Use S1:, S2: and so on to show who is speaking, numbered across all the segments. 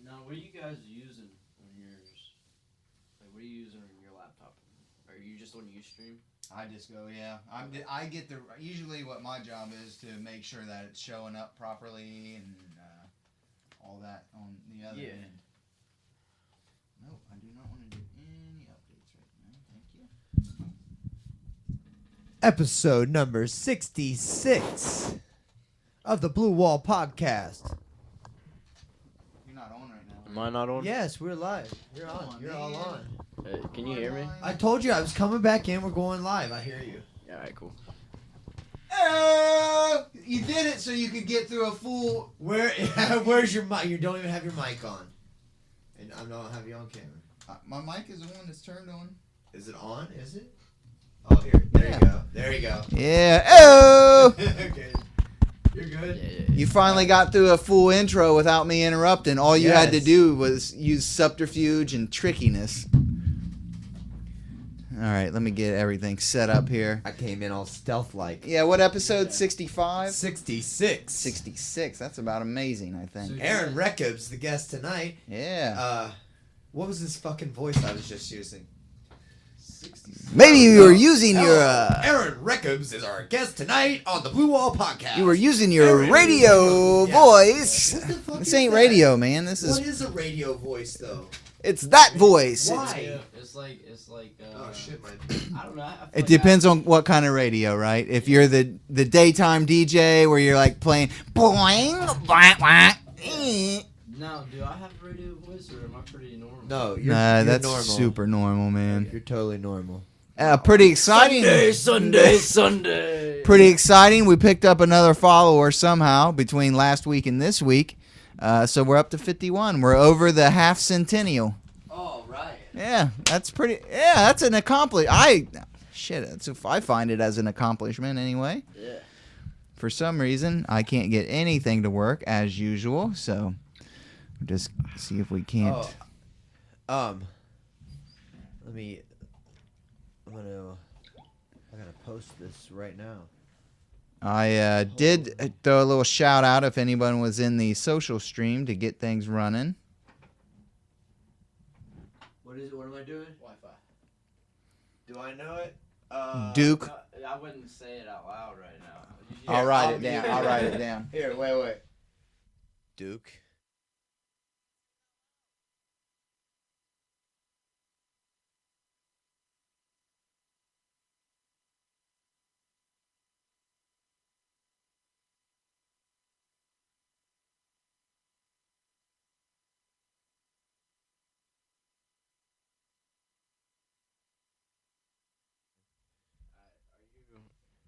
S1: Now, what are you guys using on yours? Like, what are you using on your laptop? Are you just on Ustream?
S2: I just go, yeah. I get usually what my job is to make sure that it's showing up properly and all that on the other end. No, I do not want to do any updates right now. Thank you.
S3: Episode number 66 of the Blue Wall Podcast.
S2: You're not on right now.
S1: Am I not on?
S3: Yes, we're live. You're
S2: Come
S3: on.
S2: on,
S3: You're all
S2: man.
S3: on.
S1: Hey, can you hear me?
S3: I told you I was coming back in. We're going live. I hear you.
S1: Yeah, alright, cool.
S2: You did it so you could get through a full...
S3: Where's your mic? You don't even have your mic on. And I don't have you on camera.
S2: My mic is the one that's turned on.
S3: Is it on? Is it? Oh, here. There you go. There you go.
S2: Yeah. Oh!
S3: Okay. You're good?
S1: Yeah.
S2: You finally got through a full intro without me interrupting. All you had to
S3: Yes.
S2: do was use subterfuge and trickiness. All right, let me get everything set up here.
S3: I came in all stealth-like.
S2: Yeah, what episode? 65?
S3: 66.
S2: 66. That's about amazing, I think.
S1: So-
S3: Aaron Reckob's the guest tonight.
S2: Yeah.
S3: What was this fucking voice I was just using?
S1: 66.
S2: Maybe you were using your
S3: Aaron Reckobs is our guest tonight on the Blue Wall Podcast.
S2: you were using your
S3: Aaron.
S2: radio
S3: Yeah.
S2: voice.
S3: What the fuck
S2: This
S3: is
S2: ain't
S3: that?
S2: radio, man. This
S3: What
S2: is
S3: is a radio voice, though?
S2: it's that voice.
S3: Why?
S1: It's like.
S3: Oh, shit, my...
S1: I don't know. I feel
S2: It
S1: like
S2: depends on what kind of radio, right? If you're the daytime DJ where you're like playing boing, boing, boing.
S1: Now, do I have a radio voice or am I pretty normal?
S3: No, you're
S2: That's
S3: normal.
S2: super normal, man.
S3: You're totally normal.
S2: Pretty exciting.
S1: Sunday.
S2: Pretty exciting. We picked up another follower somehow between last week and this week. So we're up to 51. We're over the half centennial.
S1: Oh, right.
S2: Yeah, that's pretty. Yeah, that's an accomplishment. I find it as an accomplishment anyway.
S1: Yeah.
S2: For some reason, I can't get anything to work as usual. So just see if we can't.
S3: Let me... I'm gonna post this right now.
S2: I did throw a little shout out if anyone was in the social stream to get things running.
S1: What is it? What am I doing? Wi-Fi.
S3: Do I know it?
S2: Duke.
S1: No, I wouldn't say it out loud right now.
S2: I'll write it down. I'll write it down.
S3: Here, wait. Duke.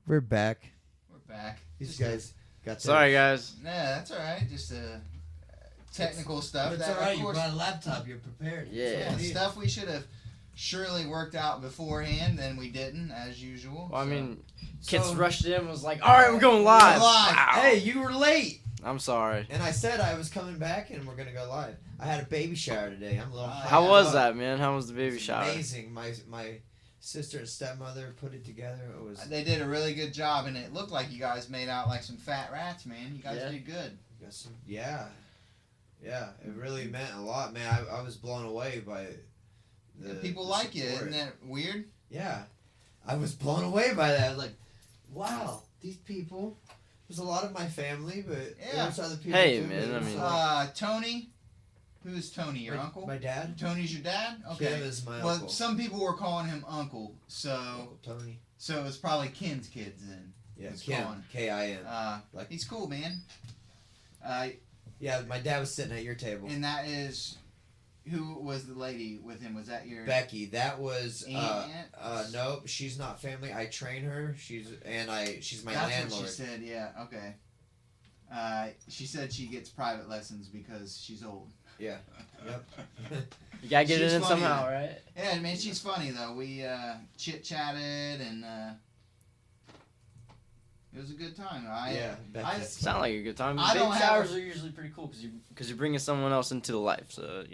S3: We're back.
S2: We're back.
S3: These guys got
S1: Sorry, guys.
S2: Nah, that's all right. Just technical stuff.
S3: It's
S2: That,
S3: alright,
S2: of
S3: you
S2: course,
S3: brought a laptop, you're prepared.
S1: Yeah.
S2: stuff we should have surely worked out beforehand, then we didn't, as usual.
S1: Well, I
S2: so.
S1: mean, kids
S3: So-
S1: rushed in and was like, all right, we're going live.
S2: We're live.
S1: Wow.
S3: Hey, you were late!
S1: I'm sorry.
S3: And I said I was coming back and we're gonna go live. I had a baby shower today. I'm a little hyped
S1: How was
S3: up.
S1: that, man? How was the baby
S3: It's
S1: shower?
S3: amazing. My sister and stepmother put it together. It was
S2: They did a really good job, and it looked like you guys made out like some fat rats, man. You guys
S1: Yeah.
S2: did good.
S3: yeah. It really meant a lot, man. I was blown away by the
S2: People
S3: the
S2: like you,
S3: support.
S2: isn't that weird?
S3: Yeah, I was blown away by that. I was like, wow, these people. There's a lot of my family, but
S2: Yeah.
S3: there's other people
S1: Hey,
S3: too.
S1: man,
S3: but
S1: I
S3: it was
S1: mean-
S3: like-
S2: Tony. Who's Tony? Your
S3: my,
S2: uncle?
S3: My dad.
S2: Tony's your dad? Okay.
S3: Kim is my
S2: Well,
S3: uncle.
S2: some people were calling him uncle, so
S3: Uncle Tony.
S2: it was probably Ken's kids then.
S3: Yeah,
S2: He's
S3: Kim.
S2: calling.
S3: K-I-M.
S2: Like he's cool, man.
S3: Yeah, my dad was sitting at your table.
S2: And that is, who was the lady with him? Was that your
S3: Becky, that was
S2: aunt?
S3: nope, she's not family. I train her. She's my
S2: That's
S3: landlord.
S2: what she said. Yeah. Okay. She said she gets private lessons because she's old.
S3: Yeah. Yep.
S1: You gotta get
S2: She's
S1: it in
S2: funny,
S1: somehow,
S2: though.
S1: right?
S2: Yeah, man, she's funny though. We chit chatted and it was a good time.
S3: Yeah, Becky.
S1: Sound like a good time.
S2: I
S1: Baby
S2: don't have
S1: showers
S2: a-
S1: are usually pretty cool because you're bringing someone else into the life. So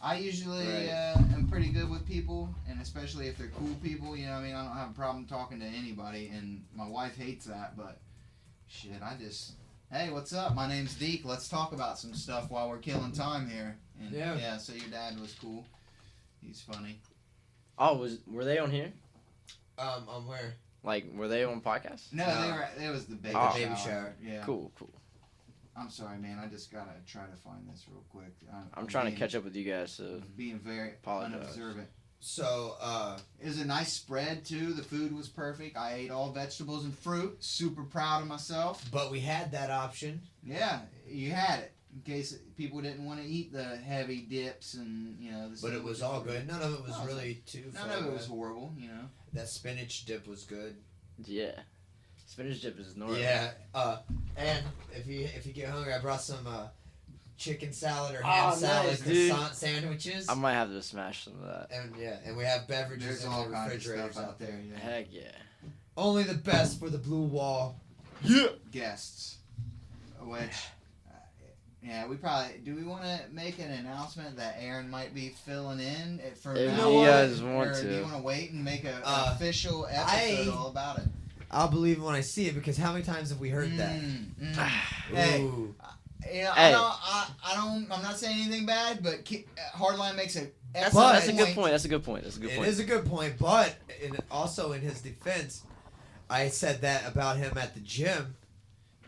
S2: I usually
S1: Right.
S2: am pretty good with people, and especially if they're cool people. You know, what I mean, I don't have a problem talking to anybody, and my wife hates that. But shit, hey, what's up? My name's Deke. Let's talk about some stuff while we're killing time here. And
S3: Yeah.
S2: So your dad was cool. He's funny.
S1: Oh, were they on here?
S3: On where?
S1: Like, were they on podcast?
S2: No,
S3: No.
S2: it was the baby
S1: Oh.
S2: shower.
S3: Baby shower.
S2: Yeah.
S1: Cool.
S2: I'm sorry, man. I just gotta try to find this real quick.
S1: I'm trying to catch up with you guys, so
S2: Being very
S1: Apologize.
S2: unobservant.
S3: So,
S2: It was a nice spread too. The food was perfect. I ate all vegetables and fruit. Super proud of myself.
S3: but we had that option.
S2: Yeah, you had it in case people didn't want to eat the heavy dips and the.
S3: But it was all good. None of it was
S2: No,
S3: really too.
S2: None
S3: far
S2: of it
S3: away.
S2: was horrible.
S3: That spinach dip was good.
S1: yeah. Spinach dip is normal.
S3: Yeah. And if you get hungry, I brought some chicken salad or ham
S1: Oh,
S3: salad
S1: nice, dude.
S3: croissant sandwiches.
S1: I might have to smash some of that.
S3: And we have beverages
S2: There's
S3: in
S2: all
S3: the
S2: kinds of
S3: refrigerators
S2: stuff out there. Yeah.
S1: Heck yeah.
S3: Only the best for the blue wall.
S1: Yeah.
S2: Guests, which. Yeah, we probably do. We want to make an announcement that Aaron might be filling in for
S1: If
S2: now?
S1: you guys want
S2: or do
S1: to.
S2: you want to wait and make an official
S3: I-
S2: episode all about it?
S3: I'll believe when I see it because how many times have we heard that?
S2: Hey,
S3: Ooh.
S2: Yeah,
S1: Hey.
S2: I'm not saying anything bad, but Hardline makes a
S1: That's,
S3: But-
S1: that's a good point. That's a good point. That's a good
S3: It
S1: point.
S3: is a good point, but also in his defense, I said that about him at the gym,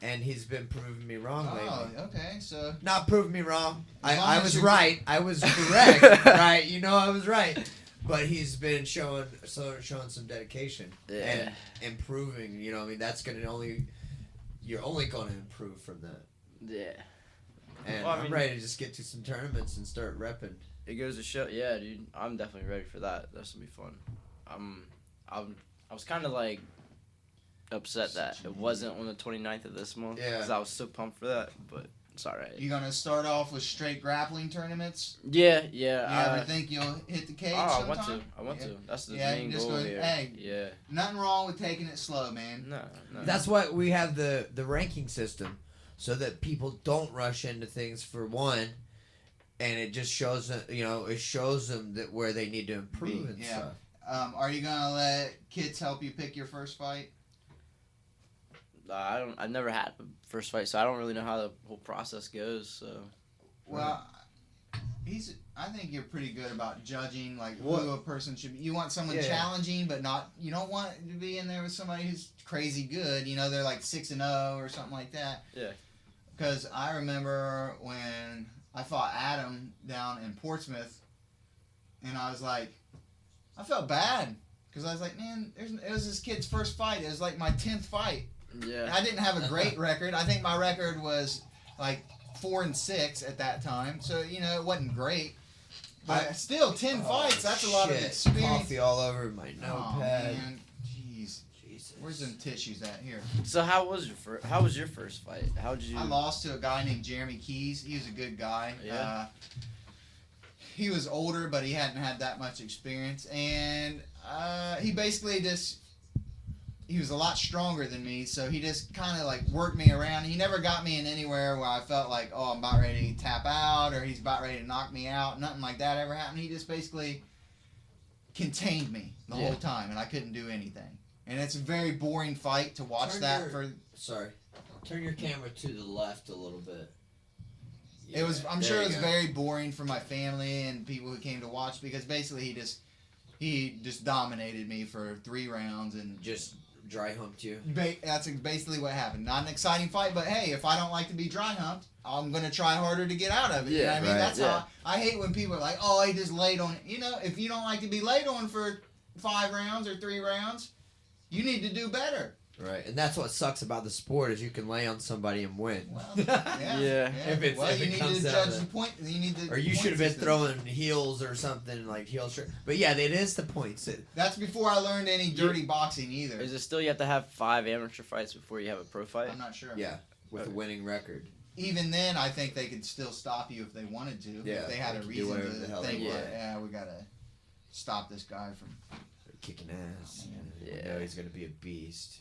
S3: and he's been proving me wrong lately.
S2: Oh, okay. So
S3: Not proving me wrong.
S2: As long
S3: I
S2: as
S3: was
S2: you're-
S3: right. I was correct. Right? You know I was right. But he's been showing some dedication
S1: Yeah.
S3: and improving. You know, I mean, you're only going to improve from that.
S1: Yeah.
S3: And
S1: Well, I
S3: I'm
S1: mean-
S3: ready to just get to some tournaments and start repping.
S1: It goes to show, yeah, dude. I'm definitely ready for that. That's gonna be fun. I was kind of like upset that it wasn't on the 29th of this month.
S3: Yeah.
S1: Because I was so pumped for that, but it's alright.
S2: you gonna start off with straight grappling tournaments?
S1: Yeah.
S2: You ever think you'll hit the cage
S1: Oh, I
S2: sometime?
S1: want to. That's the
S2: Yeah,
S1: main
S2: just
S1: goal
S2: go-
S1: here.
S2: hey.
S1: Yeah.
S2: Nothing wrong with taking it slow, man.
S1: No.
S3: That's why we have the ranking system, so that people don't rush into things for one, and it just shows them, it shows them that where they need to improve and
S2: Yeah.
S3: stuff.
S2: Are you gonna let kids help you pick your first fight?
S1: I've never had a first fight, so I don't really know how the whole process goes. So.
S2: Well, I think you're pretty good about judging like
S3: What?
S2: who a person should be. You want someone
S3: Yeah.
S2: challenging, but not. You don't want to be in there with somebody who's crazy good. They're like 6-0 or something like that.
S1: Yeah.
S2: Because I remember when I fought Adam down in Portsmouth, and I was like, I felt bad because I was like, man, it was this kid's first fight. It was like my 10th fight.
S1: Yeah.
S2: I didn't have a great record. I think my record was like 4-6 at that time. So, it wasn't great. But still, 10 fights, that's a lot of
S3: Shit,
S2: experience.
S3: Coffee all over my
S2: Oh,
S3: notepad.
S2: man. Jeez.
S3: Jesus.
S2: Where's them tissues at? Here.
S1: So how was your first fight? How did you?
S2: I lost to a guy named Jeremy Keys. He was a good guy.
S1: Yeah.
S2: He was older, but he hadn't had that much experience. And he basically he was a lot stronger than me, so he just kind of like worked me around. He never got me in anywhere where I felt like, oh, I'm about ready to tap out or he's about ready to knock me out. Nothing like that ever happened. He just basically contained me the whole time, and I couldn't do anything. And it's a very boring fight to watch
S3: Sorry. Turn your camera to the left a little bit.
S2: I'm
S3: there
S2: sure it
S3: you
S2: was
S3: go.
S2: very boring for my family and people who came to watch because basically he just dominated me for 3 rounds and
S3: Just dry humped you.
S2: that's basically what happened. Not an exciting fight, but hey, if I don't like to be dry humped, I'm gonna try harder to get out of it. You know
S1: Yeah,
S2: what I mean?
S3: right,
S2: That's
S1: yeah.
S2: how I hate when people are like, oh, he just laid on. If you don't like to be laid on for 5 rounds or 3 rounds, you need to do better.
S3: Right, and that's what sucks about the sport is you can lay on somebody and win.
S2: Well,
S1: Yeah.
S3: If it
S2: you need
S3: comes
S2: to
S3: down
S2: judge
S3: to-
S2: the point. You need to.
S3: Or you
S2: point
S3: should have been
S2: system.
S3: throwing heels or something like heel straight. But yeah, it is the points.
S2: That's before I learned any dirty boxing either.
S1: Is it still you have to have 5 amateur fights before you have a pro fight?
S2: I'm not sure.
S3: Yeah, with a winning record.
S2: Even then, I think they could still stop you if they wanted to.
S3: Yeah,
S2: if they had
S3: they
S2: a
S3: could do
S2: reason
S3: whatever
S2: to
S3: the hell
S2: think,
S1: they
S2: like,
S1: want.
S2: yeah, we gotta stop this guy from.
S3: Kicking ass.
S1: Yeah.
S3: You know he's gonna be a beast.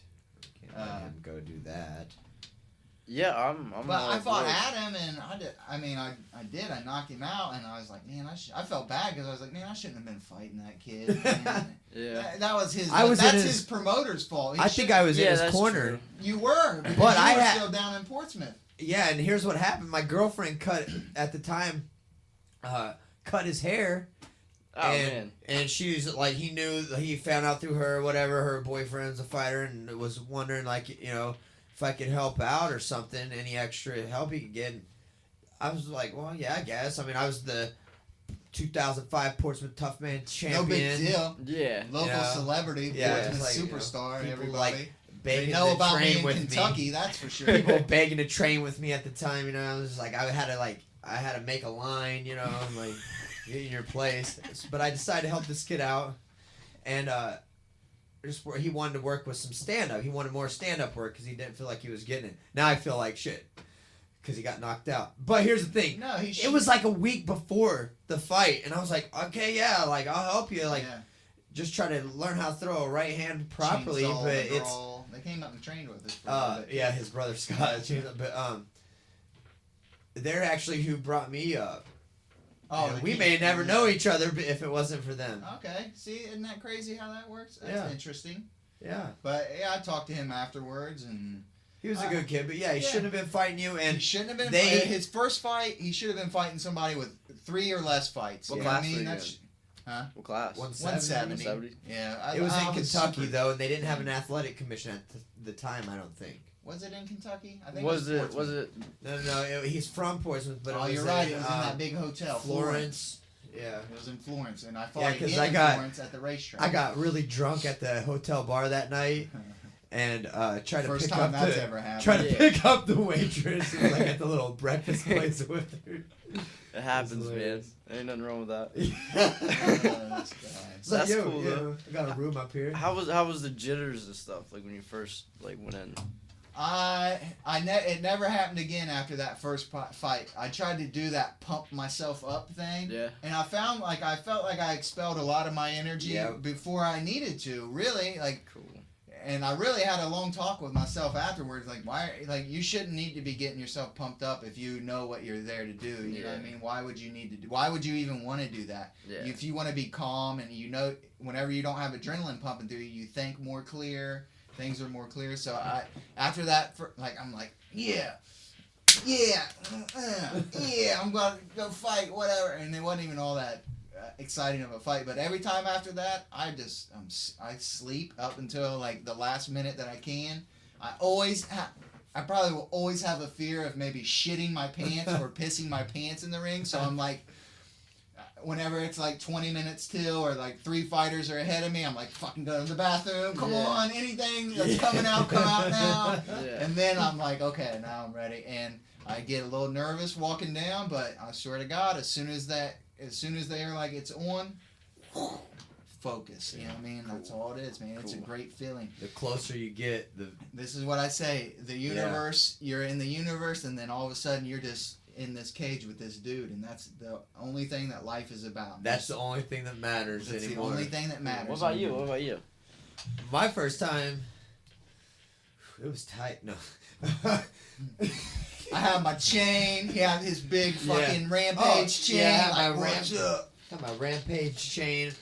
S3: We can't let him go do that.
S1: Yeah, I'm
S2: But
S1: all
S2: I fought
S1: aboard.
S2: Adam, and I did. I mean, I knocked him out, and I was like, man, I felt bad because I was like, man, I shouldn't have been fighting that kid. Man.
S1: Yeah.
S2: That was his.
S3: I was in
S2: that's
S3: his-
S2: his promoter's fault. He
S3: I think I was in his
S1: that's
S3: corner.
S1: true.
S2: You were, because
S3: But
S2: you
S3: I
S2: were
S3: had-
S2: still down in Portsmouth.
S3: Yeah, and here's what happened. My girlfriend cut his hair.
S1: Oh man.
S3: And she's like, he found out through her, whatever, her boyfriend's a fighter, and was wondering, like, if I could help out or something, any extra help he could get. And I was like, well, yeah, I guess. I mean, I was the 2005 Portsmouth Tough Man champion.
S2: No big deal.
S1: Yeah.
S2: Local celebrity,
S3: Yeah,
S2: Portsmouth
S3: like,
S2: superstar,
S3: people
S2: everybody.
S3: like begging
S2: They know
S3: to
S2: about
S3: train
S2: me in
S3: with
S2: Kentucky,
S3: me.
S2: that's for sure.
S3: People begging to train with me at the time. I was just like, I had to make a line. I'm like, get in your place. But I decided to help this kid out, and he wanted to work with some stand up. He wanted more stand up work because he didn't feel like he was getting it. Now I feel like shit because he got knocked out. But here's the thing.
S2: No,
S3: it was like a week before the fight, and I was like, okay, yeah, like I'll help you, like just try to learn how to throw a right hand properly.
S2: Chainsaw,
S3: but it's
S2: they came up and trained with us. For a little bit.
S3: yeah, his brother Scott. But they're actually who brought me up.
S2: Oh,
S3: And we may never know each other if it wasn't for them.
S2: Okay, see, isn't that crazy how that works? That's
S3: Yeah.
S2: interesting.
S3: Yeah.
S2: But yeah, I talked to him afterwards, and
S3: He was a good kid, but yeah, he shouldn't have been fighting you. And
S2: he shouldn't have been.
S3: they-
S2: His first fight, he should have been fighting somebody with 3 or less fights.
S1: What
S2: You know
S1: class
S2: I
S1: were
S2: mean?
S1: you
S2: That's
S1: What class?
S2: 170.
S1: 170?
S2: Yeah,
S3: it was
S2: I
S3: in Kentucky
S2: super-
S3: though, and they didn't have an athletic commission at the time. I don't think.
S2: Was it in Kentucky? I think
S1: Was it?
S2: Portsmouth.
S1: Was it?
S3: No, he's from Portsmouth, but
S2: Oh,
S3: it was
S2: you're right.
S3: in,
S2: It was in that big hotel,
S3: Florence. Yeah.
S2: It was in Florence, and I
S3: Yeah,
S2: fought
S3: 'cause
S2: him
S3: I
S2: in
S3: got-
S2: Florence at the racetrack.
S3: I got really drunk at the hotel bar that night, and tried to
S2: First
S3: pick
S2: time
S3: up
S2: that's
S3: the
S2: ever happened.
S3: try to
S1: Yeah.
S3: pick up the waitress who was like at the little breakfast place with her.
S1: It happens, man.
S3: hilarious.
S1: Ain't nothing wrong with that.
S2: This guy.
S3: It's like,
S1: That's
S3: yo,
S1: cool, though.
S3: I got a room up here.
S1: How was the jitters and stuff like when you first went in?
S2: It never happened again after that first fight. I tried to do that pump myself up thing,
S1: Yeah.
S2: and I felt like I expelled a lot of my energy
S3: Yeah.
S2: before I needed to. Really, like,
S1: Cool.
S2: and I really had a long talk with myself afterwards. Like, why? Like, you shouldn't need to be getting yourself pumped up if you know what you're there to do. You know what I
S1: Yeah.
S2: mean? Why would you need to do? Why would you even want to do that?
S1: Yeah.
S2: If you want to be calm and whenever you don't have adrenaline pumping through you, think more clear. Things are more clear. So after that, I'm like, yeah, yeah, I'm gonna go fight, whatever. And it wasn't even all that exciting of a fight. But every time after that, I sleep up until like the last minute that I can. I probably will always have a fear of maybe shitting my pants or pissing my pants in the ring. So I'm like, whenever it's like 20 minutes till or like 3 fighters are ahead of me, I'm like, fucking go to the bathroom. Come on, anything that's coming out, come out now.
S1: Yeah.
S2: And then I'm like, okay, now I'm ready. And I get a little nervous walking down, but I swear to God, as soon as they're like, it's on, focus. You know what I mean? That's all it is, man. It's a great feeling.
S3: The closer you get,
S2: This is what I say. The universe, you're in the universe, and then all of a sudden you're just in this cage with this dude, and that's the only thing that life is about.
S3: that's the only thing that matters
S2: That's
S3: anymore.
S2: the only thing that matters.
S1: What about you? What about you?
S3: My first time, it was tight. No.
S2: I have my chain. He had his big fucking rampage chain.
S3: Yeah,
S2: like,
S3: my
S2: what's up?
S3: Got my rampage chain.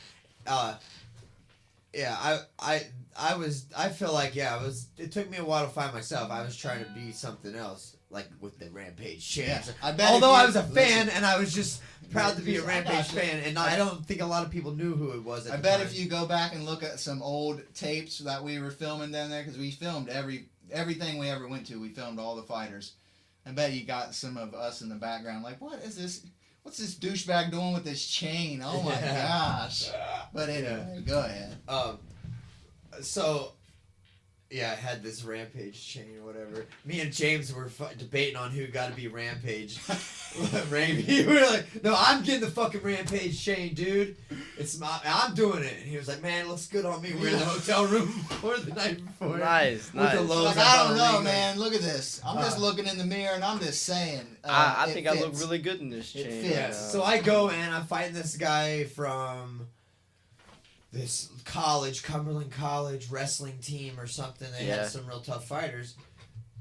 S3: Yeah, I feel like it took me a while to find myself. I was trying to be something else, like with the rampage chain.
S2: Yeah, I bet
S3: Although
S2: if you-
S3: I was a fan,
S2: listen.
S3: and I was just proud to be a
S2: I
S3: rampage
S2: got you.
S3: fan, and I don't think a lot of people knew who it was. At
S2: I
S3: the
S2: bet
S3: time.
S2: if you go back and look at some old tapes that we were filming down there, because we filmed everything we ever went to, we filmed all the fighters. I bet you got some of us in the background like, what is this? What's this douchebag doing with this chain? Oh my gosh. But anyway, go ahead.
S3: So, yeah, I had this rampage chain or whatever. Me and James were debating on who got to be rampage. We were like, no, I'm getting the fucking rampage chain, dude. I'm doing it. And he was like, man, it looks good on me. We're in the hotel room before the night before.
S1: Nice,
S3: With
S1: nice.
S3: the lows
S2: Like,
S3: up
S2: I
S3: on
S2: don't
S3: the
S2: know,
S3: ring.
S2: man. Look at this. I'm just looking in the mirror and I'm just saying.
S1: I
S2: it
S1: think I look
S2: fits.
S1: really good in this
S2: It
S1: chain.
S2: fits.
S3: Yeah, so I go and I'm fighting this guy from this college, Cumberland College wrestling team or something. They
S1: Yeah.
S3: had some real tough fighters.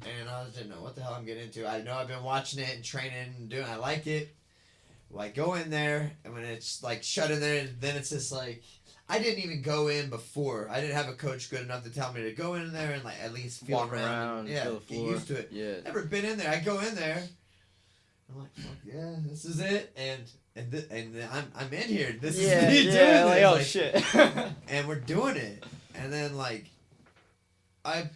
S3: And I didn't know what the hell I'm getting into. I know I've been watching it and training and doing I like it. Well, I go in there, and when it's like shut in there, then it's just like, I didn't even go in before. I didn't have a coach good enough to tell me to go in there and like at least feel
S1: Walk around,
S3: yeah,
S1: feel the
S3: get
S1: floor.
S3: used to it.
S1: Yeah.
S3: Never been in there. I go in there. I'm like, fuck yeah, this is it, and I'm in here. This is me doing this.
S1: like, oh shit.
S3: And we're doing it, and then like, I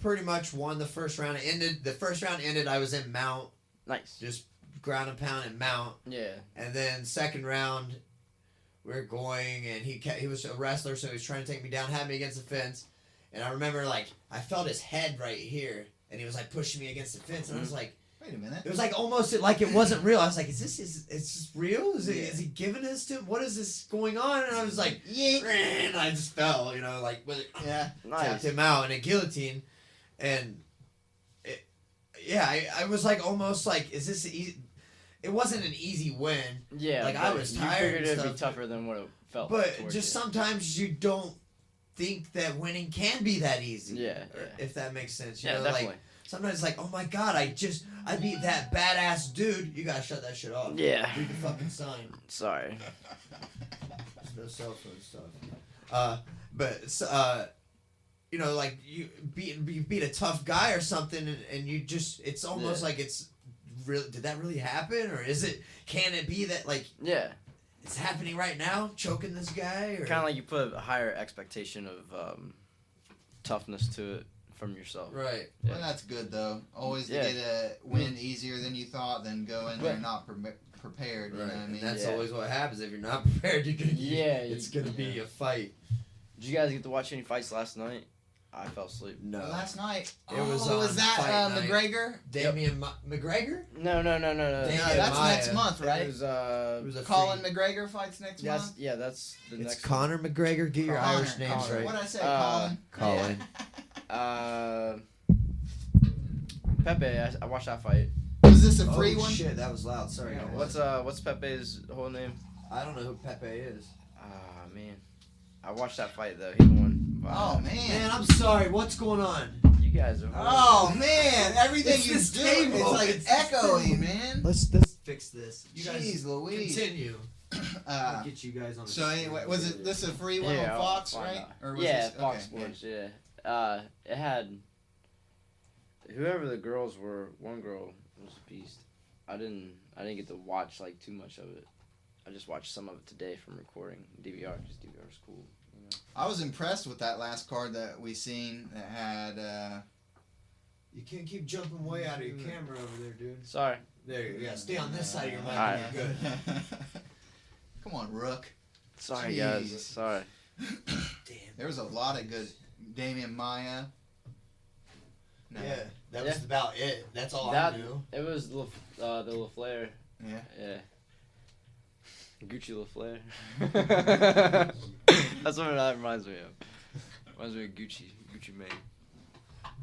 S3: pretty much won the first round. The first round ended. I was in mount,
S1: Nice.
S3: just ground and pound and mount,
S1: Yeah.
S3: and then second round, we're going, and he was a wrestler, so he was trying to take me down, had me against the fence, and I remember like I felt his head right here, and he was like pushing me against the fence, and I was like.
S2: Wait a minute.
S3: It was like almost like it wasn't real. I was like, is this real? Is he giving this to him? What is this going on? And I was like, yeah. And I just fell, like with it. Yeah.
S1: Nice.
S3: Tapped him out in a guillotine. And I was like almost like, is this easy? It wasn't an easy win.
S1: Yeah.
S3: Like I was tired.
S1: You figured
S3: and
S1: it'd
S3: stuff,
S1: be tougher than what it felt.
S3: but
S1: towards
S3: just
S1: you.
S3: sometimes you don't think that winning can be that easy.
S1: Yeah.
S3: If that makes sense.
S1: Yeah,
S3: know,
S1: definitely.
S3: Like, sometimes it's like, oh my god, I beat that badass dude. You gotta shut that shit off.
S1: Yeah.
S3: Read the fucking sign.
S1: Sorry.
S3: There's no cell phone stuff. Like you beat a tough guy or something, and you just, it's almost like it's real. Did that really happen, or is it? Can it be that like?
S1: Yeah.
S3: It's happening right now, choking this guy, or
S1: Kind of like you put a higher expectation of toughness to it from yourself.
S3: right.
S1: Yeah.
S2: Well, that's good though. Always to
S1: Yeah.
S2: get a win easier than you thought, than go in there not prepared. You know what I
S3: And
S2: mean?
S3: that's
S1: Yeah.
S3: always what happens if you're not prepared. It's gonna be
S1: yeah.
S3: a fight.
S1: Did you guys get to watch any fights last night? I fell asleep.
S3: No.
S2: Last night.
S3: It was
S2: was
S3: on
S2: that
S3: Fight Night.
S2: McGregor?
S3: Damian McGregor?
S1: No.
S3: Damn.
S2: No, that's
S3: Maya.
S2: next month, right?
S1: It was
S3: It was a
S2: Colin
S3: free-
S2: McGregor fights next month.
S1: that's the
S3: It's
S1: next.
S3: Conor McGregor. Get your
S2: Connor,
S3: Irish names
S2: Connor.
S3: right.
S2: What did I say?
S3: Colin.
S1: Pepe. I watched that fight.
S2: Was this a free
S3: Oh
S2: one?
S3: shit, that was loud. Sorry.
S2: Yeah,
S3: guys.
S1: What's Pepe's whole name?
S3: I don't know who Pepe is.
S1: Ah man, I watched that fight though. He won.
S2: Oh man.
S3: Man, I'm sorry. What's going on?
S1: You guys are.
S2: Oh man, everything
S3: It's
S2: you
S3: this
S2: do,
S3: table.
S2: it's like
S3: It's
S2: it's
S3: this
S2: echoing,
S3: table.
S2: man.
S3: Let's fix this. You
S2: Jeez
S3: guys
S2: Louise.
S3: continue. I'll get you guys on. The
S2: So anyway, was it this a free one
S1: Yeah,
S2: on Fox,
S1: I'll find
S2: right?
S1: out.
S2: Or was
S1: Yeah,
S2: this,
S1: Fox
S2: okay,
S1: Sports. Yeah. It had whoever the girls were. One girl was a beast. I didn't get to watch like too much of it. I just watched some of it today from recording DVR. Just DVR's cool. You know.
S2: I was impressed with that last card that we seen that had.
S3: You can't keep jumping way out of your camera over there, dude.
S1: Sorry.
S3: There you go. Yeah, stay on this side of your mic.
S1: Alright.
S3: and you're good.
S2: Come on, Rook.
S1: Sorry,
S2: Jeez.
S1: guys. Sorry.
S3: Damn.
S2: There was a lot of good. Damian Maya. No.
S3: Yeah, that was about it. That's all
S1: That-
S3: I knew.
S1: It was the LaFleur.
S2: Yeah.
S1: Yeah. Gucci LaFleur. That's what that reminds me of. Reminds me of Gucci Mane.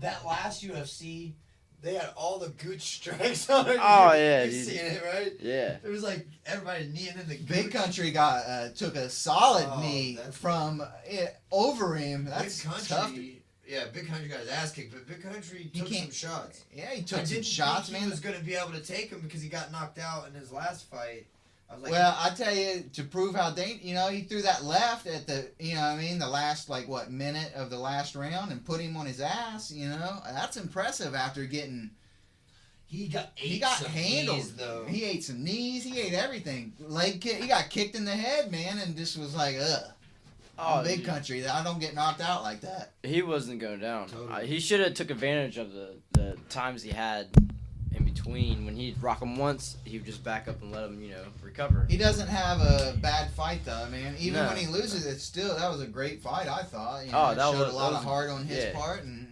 S3: That last UFC, they had all the Gooch strikes on it.
S1: Oh, yeah,
S3: you
S1: dude.
S3: seen it, right?
S1: Yeah.
S3: It was like everybody kneeing in the
S2: Big
S3: Gooch.
S2: Country took a solid
S3: Oh,
S2: knee
S3: that's-
S2: from over him. That's
S3: Big Country.
S2: tough.
S3: Yeah, Big Country got his ass kicked, but Big Country
S2: He
S3: took
S2: can't-
S3: some shots.
S2: Yeah, he
S3: I
S2: took some
S3: didn't
S2: shots,
S3: think
S2: man.
S3: he was going to be able to take him because he got knocked out in his last fight. I was like,
S2: Well, I tell you, to prove how he threw that left at the, the last, minute of the last round and put him on his ass, that's impressive after getting,
S3: he got some
S2: handled.
S3: knees, though.
S2: He ate some knees, he ate everything. Leg kick, he got kicked in the head, man, and just was like, ugh.
S1: Oh,
S2: Big Country, I don't get knocked out like that.
S1: He wasn't going down.
S3: Totally.
S1: He should have took advantage of the times he had in between. When he'd rock him once, he would just back up and let him, recover.
S2: He doesn't have a bad fight though, man. Even
S1: No.
S2: when he loses, that was a great fight. I thought. It
S1: that
S2: showed
S1: was-
S2: a lot
S1: that
S2: of
S1: was-
S2: heart on his
S1: yeah.
S2: part, and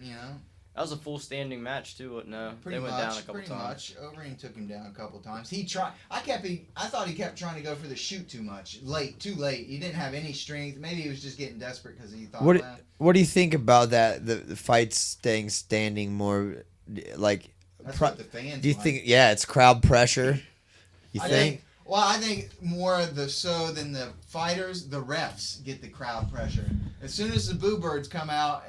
S1: That was a full standing match too. No,
S2: pretty
S1: they went
S2: much,
S1: down a couple
S2: pretty
S1: times.
S2: much. Overeem took him down a couple times. He tried. I thought he kept trying to go for the shoot too much, too late. He didn't have any strength. Maybe he was just getting desperate because he thought.
S3: What do you think about that? The fight staying standing more, like?
S2: That's what the fans.
S3: Do you
S2: like.
S3: think? Yeah, it's crowd pressure. You
S2: I
S3: think?
S2: I think more than the fighters, the refs get the crowd pressure. As soon as the boo birds come out,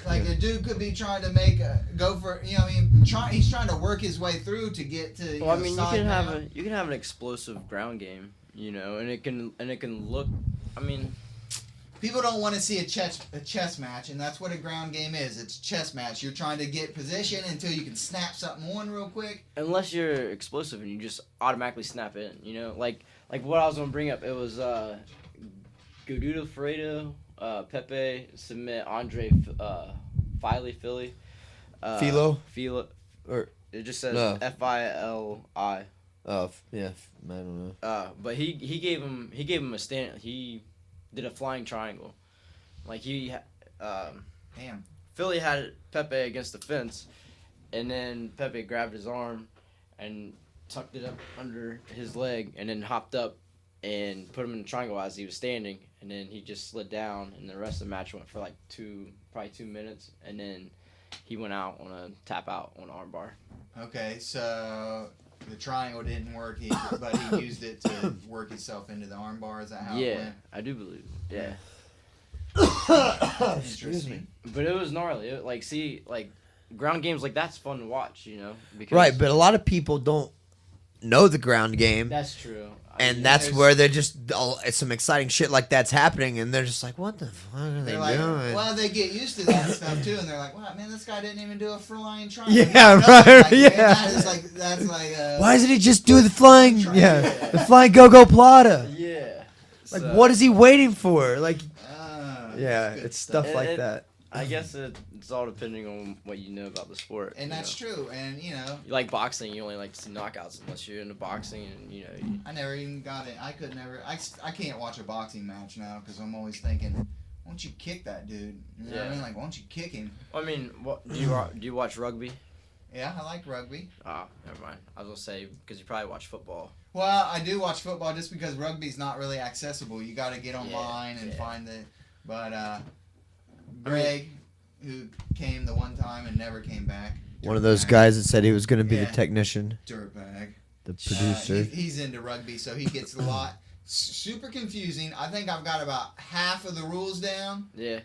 S2: like the dude could be trying to go for, he's trying to work his way through to get to.
S1: Well, I mean, you
S2: side
S1: can have
S2: down.
S1: you can have an explosive ground game, and it can look. I mean,
S2: People don't want to see a chess match, and that's what a ground game is. It's a chess match. You're trying to get position until you can snap something on real quick.
S1: Unless you're explosive and you just automatically snap in, you know, like what I was gonna bring up. It was Godito Fredo, Pepe submit Andre Philly.
S3: Philo? Or
S1: it just says
S3: no.
S1: Fili.
S3: Oh yeah, I don't know.
S1: But he gave him a stand. He did a flying triangle, like
S2: Damn.
S1: Philly had Pepe against the fence, and then Pepe grabbed his arm and tucked it up under his leg, and then hopped up and put him in a triangle as he was standing, and then he just slid down, and the rest of the match went for like probably 2 minutes, and then he went out on a tap out on armbar.
S2: Okay, so the triangle didn't work, but he used it to work himself into the armbar. Is that how it went?
S1: I do believe. Yeah.
S3: Excuse me.
S1: But it was gnarly. Ground games like that's fun to watch, you know. Because
S3: Right, but a lot of people don't know the ground game.
S1: That's true.
S3: And that's where they're just it's some exciting shit like that's happening, and they're just like, "What the fuck are they doing?"
S2: Well, they get used to that stuff too, and they're like, "Wow, man, this guy didn't even do a flying triangle."
S3: Yeah, right. Yeah.
S2: That's like.
S3: Why doesn't he just do the flying?
S2: Triangle.
S3: Yeah, the flying go-go plata.
S1: Yeah.
S3: Like, what is he waiting for? Like, yeah,
S2: good
S3: it's stuff like
S1: It-
S3: that.
S1: I guess it's all depending on what you know about the sport.
S2: And that's true, and you know.
S1: You like boxing, you only like to see knockouts unless you're into boxing, and you know.
S2: I never even got it. I could never. I can't watch a boxing match now because I'm always thinking, why don't you kick that dude? You know what I mean? Like, why don't you kick him?
S1: I mean, what do you watch rugby?
S2: Yeah, I like rugby.
S1: Oh, never mind. I was gonna say because you probably watch football.
S2: Well, I do watch football just because rugby's not really accessible. You got to get online and find it. But Greg, who came the one time and never came back.
S3: One of those guys that said he was going to be the technician,
S2: Dirtbag.
S3: the producer.
S2: He's into rugby, so he gets a lot. Super confusing. I think I've got about half of the rules down.
S1: Yeah.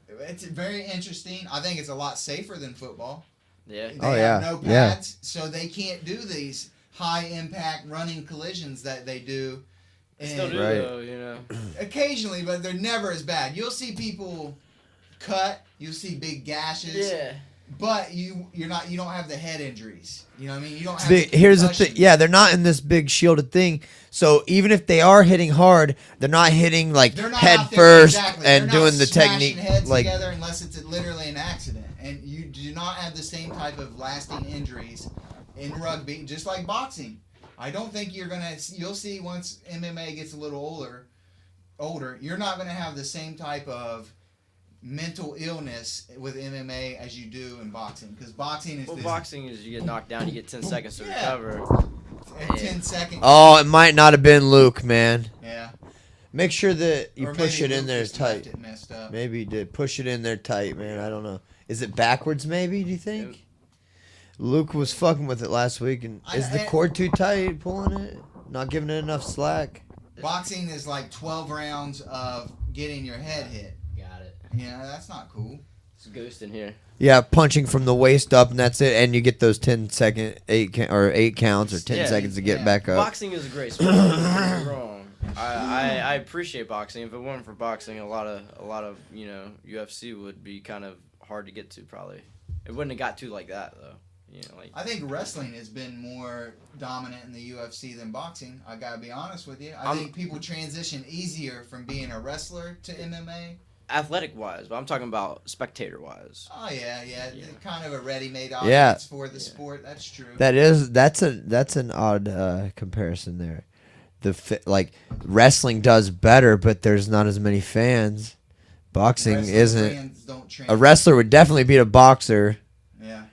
S2: It's very interesting. I think it's a lot safer than football.
S1: Yeah.
S2: They have no pads, so they can't do these high impact running collisions that they do.
S1: Still do
S3: Right.
S1: though, you know.
S2: Occasionally, but they're never as bad. You'll see people cut, you'll see big gashes.
S1: Yeah.
S2: But you don't have the head injuries. You know what I mean? You don't have
S3: Here's the thing. Yeah, they're not in this big shielded thing. So even if they are hitting hard, they're not hitting like
S2: They're not
S3: head
S2: out there-
S3: first
S2: exactly.
S3: and
S2: They're not
S3: doing the
S2: smashing
S3: technique
S2: heads
S3: like
S2: together unless it's literally an accident. And you do not have the same type of lasting injuries in rugby, just like boxing. I don't think you'll see once MMA gets a little older, you're not gonna have the same type of mental illness with MMA as you do in boxing, because boxing is
S1: Boxing is you get knocked down, you get 10 seconds to
S2: Yeah.
S1: recover.
S2: 10 seconds.
S3: Oh, it might not have been Luke, man.
S2: Yeah.
S3: Make sure that you
S2: Or
S3: push
S2: maybe
S3: it in
S2: Luke
S3: there
S2: just left
S3: tight.
S2: it messed up.
S3: Maybe you did. Push it in there tight, man. I don't know. Is it backwards maybe, do you think?
S1: Yeah.
S3: Luke was fucking with it last week, and is the cord too tight pulling it? Not giving it enough slack?
S2: Boxing is like 12 rounds of getting your head hit.
S1: Got it.
S2: Yeah, that's not cool.
S1: It's a ghost in here.
S3: Yeah, punching from the waist up, and that's it. And you get those 8 counts or 10 seconds to get back up.
S1: Boxing is a great sport. Don't get me wrong. I appreciate boxing. If it weren't for boxing, a lot of you know UFC would be kind of hard to get to. Probably it wouldn't have got to like that though. You know, like
S2: I think wrestling has been more dominant in the UFC than boxing. I gotta be honest with you. I think people transition easier from being a wrestler to MMA.
S1: athletic wise, but I'm talking about spectator wise.
S2: Oh yeah.
S1: Yeah.
S2: Kind of a ready-made
S3: Yeah.
S2: audience for the sport. That's true.
S3: That's an odd comparison there. Like wrestling does better, but there's not as many fans. Boxing
S2: Wrestling
S3: isn't.
S2: fans don't
S3: A wrestler would definitely beat a boxer,
S2: Yeah.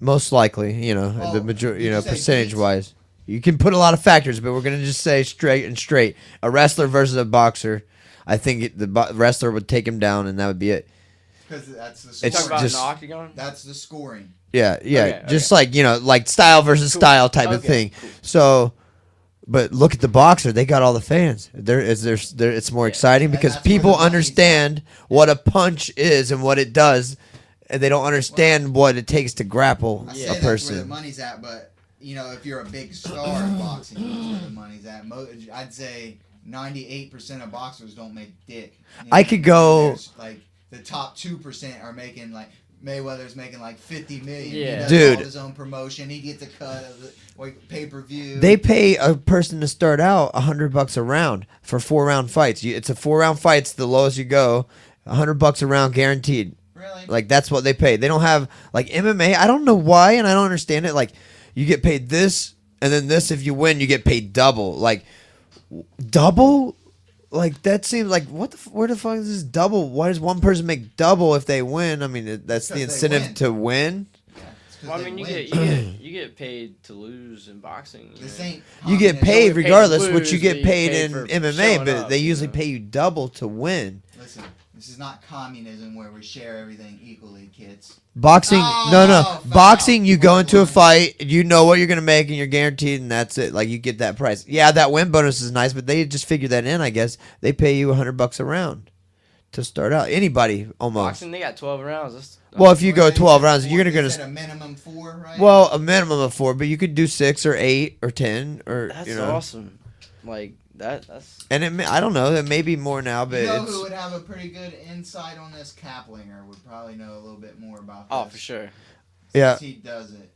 S3: most likely. You know,
S2: Well,
S3: the majority.
S2: did
S3: You know,
S2: you say
S3: percentage
S2: beats?
S3: wise. You can put a lot of factors, but we're gonna just say straight. A wrestler versus a boxer. I think the wrestler would take him down, and that would be it.
S2: Because that's the
S3: It's
S2: scoring.
S1: Talk about
S3: just-
S1: an octagon.
S2: That's the scoring.
S3: Yeah,
S1: Okay,
S3: just like like style versus
S1: Cool.
S3: style type of
S1: Okay,
S3: thing.
S1: cool.
S3: So, but look at the boxer; they got all the fans. It's more exciting
S2: And
S3: because
S2: that's where
S3: people
S2: the money's
S3: understand what a punch is and what it does, and they don't understand what it takes to grapple
S2: I
S1: Yeah.
S2: say
S3: a
S2: that's where the
S3: person.
S2: money's at, but you know, if you're a big star in boxing, that's where the money's at. I'd say 98% of boxers don't make dick. You
S3: I could go-
S2: There's, like the top 2% are making like Mayweather's making like 50 million.
S1: Yeah.
S2: He does
S3: Dude.
S2: all his own promotion. He gets a cut of the like pay-per-view.
S3: They pay a person to start out $100 a round for 4-round fights. It's a 4-round fight. It's the lowest you go. $100 a round guaranteed.
S2: Really?
S3: Like that's what they pay. They don't have like MMA. I don't know why, and I don't understand it. Like you get paid this, and then this. If you win, you get paid double. Like double. Like that seems like where the fuck is this double? Why does one person make double if they win? I mean that's the
S2: Because they
S3: incentive
S2: win.
S3: to win.
S2: Yeah, it's 'cause
S1: Well, I
S2: they
S1: mean, you
S2: win.
S1: get paid to lose in boxing.
S2: This
S1: right?
S2: ain't
S3: You get
S2: communism.
S3: paid
S1: paid to
S3: regardless,
S1: lose,
S3: which you
S1: but
S3: get
S1: you
S3: paid
S1: pay
S3: in
S1: for
S3: MMA,
S1: showing
S3: but
S1: up,
S3: they
S1: you
S3: usually
S1: know?
S3: pay you double to win.
S2: Listen, this is not communism where we share everything equally, kids.
S3: Boxing,
S2: Oh,
S3: no.
S2: foul.
S3: Boxing, you go into a
S2: Line.
S3: fight, you know what you're gonna make, and you're guaranteed, and that's it. Like you get that price. Yeah, that win bonus is nice, but they just figure that in. I guess they pay you $100 a round to start out. Anybody almost.
S1: Boxing, they got 12 rounds. That's,
S3: Well, if you go
S2: Well, they
S3: 12
S2: said
S3: rounds,
S2: four-
S3: you're
S2: they
S3: gonna.
S2: said a minimum 4, right?
S3: Well, a minimum of 4, but you could do 6 or 8 or 10 or
S1: that's
S3: you know.
S1: awesome. Like that's
S3: And I don't know. It may be more now, but
S2: you know
S3: it's
S2: who would have a pretty good insight on this? Kaplinger would probably know a little bit more about this.
S1: oh for sure.
S3: yeah.
S2: He does it.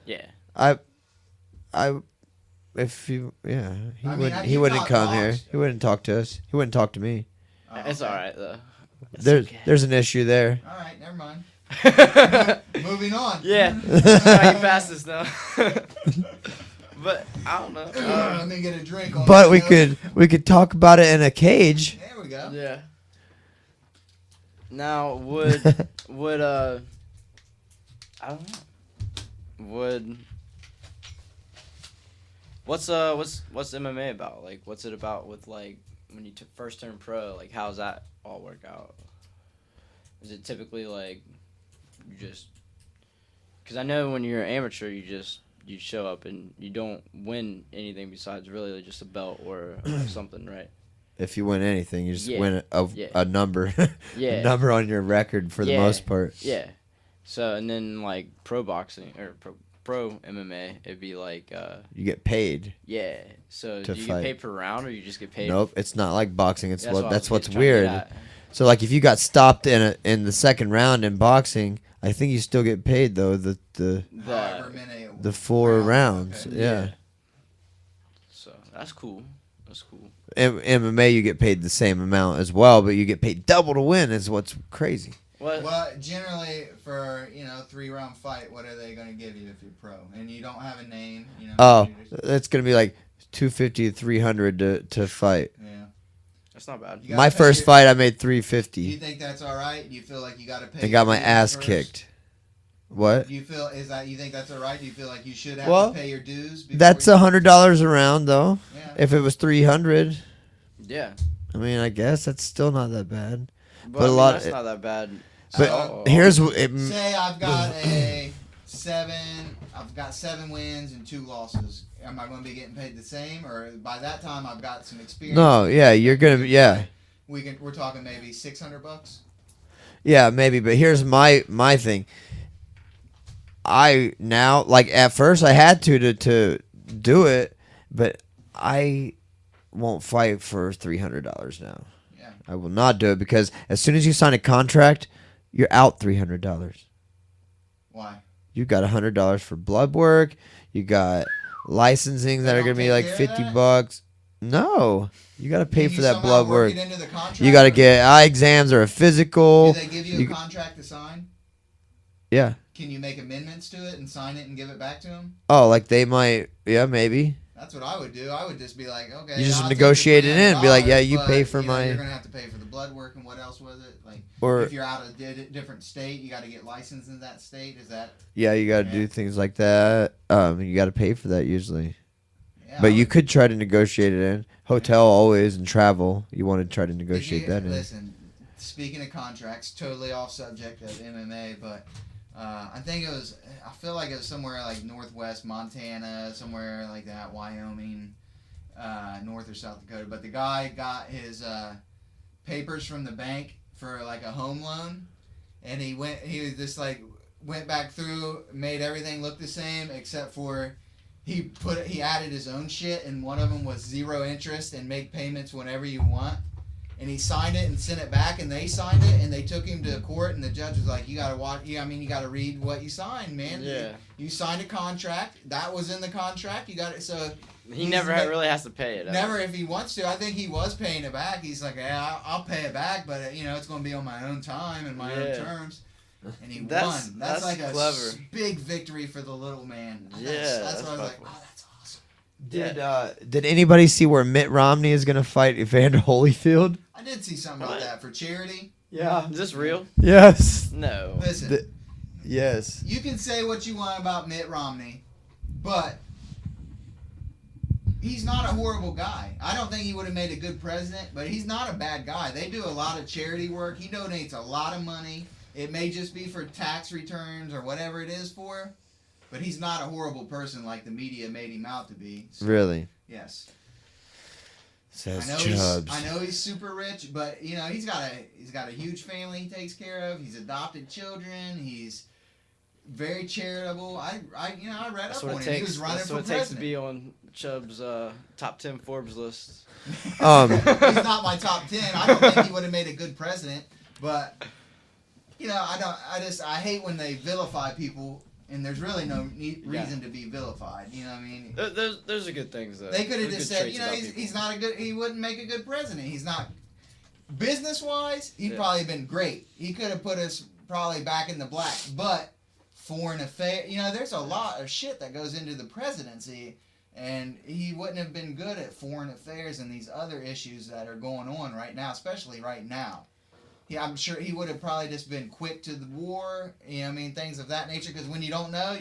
S1: Yeah.
S3: I if you yeah he
S2: I mean,
S3: wouldn't
S2: have
S3: he
S2: you
S3: wouldn't
S2: not
S3: come here.
S2: boxed?
S3: He wouldn't talk to us. He wouldn't talk to me.
S2: Oh,
S1: It's
S2: okay.
S1: all right though. It's
S3: There's
S1: okay.
S3: there's an issue there.
S2: All right, never mind.
S1: yeah.
S2: Moving on.
S1: Now you pass this now. But I don't know.
S2: Let me get a drink on
S3: But
S2: that note.
S3: we could talk about it in a cage.
S2: There we go.
S1: Yeah. Now would I don't know. Would what's MMA about? Like what's it about with like when you first turn pro? Like how's that all work out? Is it typically like you just because I know when you're an amateur you show up and you don't win anything besides really just a belt or something, right?
S3: If you win anything, you just
S1: Yeah.
S3: win
S1: Yeah.
S3: a number,
S1: Yeah.
S3: a number on your record for the
S1: Yeah.
S3: most part.
S1: Yeah. So and then like pro boxing or pro MMA, it'd be like
S3: You get paid.
S1: yeah. So
S3: To
S1: do you
S3: fight.
S1: get paid per round or you just get paid?
S3: Nope, it's not like boxing. It's
S1: That's what I
S3: that's
S1: was
S3: what's
S1: trying to
S3: weird.
S1: get at.
S3: So like if you got stopped in the second round in boxing, I think you still get paid though the
S2: However many
S3: the 4 rounds.
S2: okay.
S3: Yeah.
S1: So that's cool. That's cool.
S3: MMA you get paid the same amount as well, but you get paid double to win is what's crazy.
S1: What?
S2: Well, generally for 3-round fight, what are they going to give you if you're pro and you don't have a name?
S3: Oh,
S2: you just-
S3: it's gonna be like 250 to 300 to fight.
S2: yeah.
S1: That's not bad.
S2: You gotta
S3: My
S2: pay
S3: first
S2: your-
S3: fight I made
S2: Do you
S3: 350
S2: think that's all right? Do you feel like you got to pay?
S3: and got
S2: your
S3: my
S2: dues
S3: ass
S2: first?
S3: kicked. What?
S2: Do you feel you think that's all right? Do you feel like you should have
S3: Well,
S2: to pay your dues? before
S3: That's
S2: you-
S3: $100 a round though.
S2: Yeah.
S3: If it was 300,
S1: Yeah.
S3: I mean I guess that's still not that bad.
S1: But
S3: a
S1: I mean,
S3: lot-
S1: that's not that bad.
S3: But
S1: at all.
S3: here's it.
S2: Say I've got a 7. I've got 7 wins and 2 losses. Am I going to be getting paid the same, or by that time I've got some experience?
S3: No, yeah, you're gonna be yeah.
S2: We're talking maybe $600.
S3: Yeah, maybe, but here's my thing. I now like at first I had to do it, but I won't fight for $300 now.
S2: Yeah.
S3: I will not do it because as soon as you sign a contract, you're out $300.
S2: Why?
S3: You got $100 for blood work. You got licensing that
S2: They
S3: are gonna
S2: don't
S3: be
S2: take
S3: like
S2: care of
S3: $50
S2: that?
S3: bucks. No, you got to pay
S2: Can
S3: for
S2: you
S3: that
S2: somehow
S3: blood work.
S2: it into the
S3: You
S2: contract,
S3: got to
S2: or
S3: get eye exams or a physical.
S2: Do they give you
S3: you-
S2: a contract to sign?
S3: Yeah.
S2: Can you make amendments to it and sign it and give it back to them?
S3: Oh, like they might. Yeah, maybe.
S2: That's what I would do. I would just be like, okay.
S3: You just
S2: I'll take
S3: negotiate
S2: the
S3: it in. Be like, yeah,
S2: $300,
S3: you pay
S2: but,
S3: for my-
S2: You're gonna have to pay for the blood work and what else was it? Like,
S3: Or
S2: if you're out of a different state, you got to get licensed in that state. Is that?
S3: yeah, you got to
S2: Yeah.
S3: do things like that. You got to pay for that usually.
S2: Yeah,
S3: But
S2: I
S3: you
S2: would-
S3: could try to negotiate it in. Hotel always and travel. You want to try to
S2: if
S3: negotiate
S2: you-
S3: that in.
S2: Listen, speaking of contracts, totally off subject of MMA, but I think it was. I feel like it was somewhere like Northwest Montana, somewhere like that, Wyoming, North or South Dakota. But the guy got his papers from the bank for like a home loan, and he was just like went back through, made everything look the same except for he added his own shit, and one of them was 0 interest and make payments whenever you want. And he signed it and sent it back, and they signed it, and they took him to court, and the judge was like, "You gotta watch. You gotta read what you signed, man.
S1: Yeah.
S2: You signed a contract. That was in the contract. You got it. So
S1: He never really has to pay it.
S2: never, if he wants to. I think he was paying it back. He's like, "Yeah, I'll pay it back, but it's going to be on my own time and my own terms." And he won. That's like a
S1: clever.
S2: Big victory for the little man.
S1: Yeah,
S2: that's why I was like,
S1: fucking-
S2: "Oh, that's awesome."
S3: Did anybody see where Mitt Romney is gonna fight Evander Holyfield?
S2: I did see something about
S1: What?
S2: that for charity.
S3: Yeah.
S1: Is this real?
S3: Yes.
S1: No.
S2: Listen,
S3: Yes.
S2: you can say what you want about Mitt Romney, but he's not a horrible guy. I don't think he would have made a good president, but he's not a bad guy. They do a lot of charity work. He donates a lot of money. It may just be for tax returns or whatever it is for, but he's not a horrible person like the media made him out to be. So,
S3: Really?
S2: yes.
S3: Says
S2: I
S3: Chubbs.
S2: know he's super rich, but he's got a huge family he takes care of. He's adopted children. He's very charitable. I read
S1: That's
S2: up
S1: what
S2: on
S1: it
S2: him. He
S1: takes.
S2: was running
S1: That's
S2: for
S1: what it takes to
S2: president.
S1: be on Chubb's top 10 Forbes list.
S2: He's not my top 10. I don't think he would have made a good president, but I hate when they vilify people. And there's really no reason to be vilified. You know what I mean?
S1: There's a good things though.
S2: They could have
S1: There's
S2: just
S1: good
S2: said,
S1: traits about
S2: he's
S1: people.
S2: not a good. He wouldn't make a good president. He's not business wise. He'd
S1: Yeah.
S2: probably been great. He could have put us probably back in the black. But foreign affairs, there's a lot of shit that goes into the presidency, and he wouldn't have been good at foreign affairs and these other issues that are going on right now, especially right now. Yeah, I'm sure he would have probably just been quick to the war, things of that nature. Because when you don't know,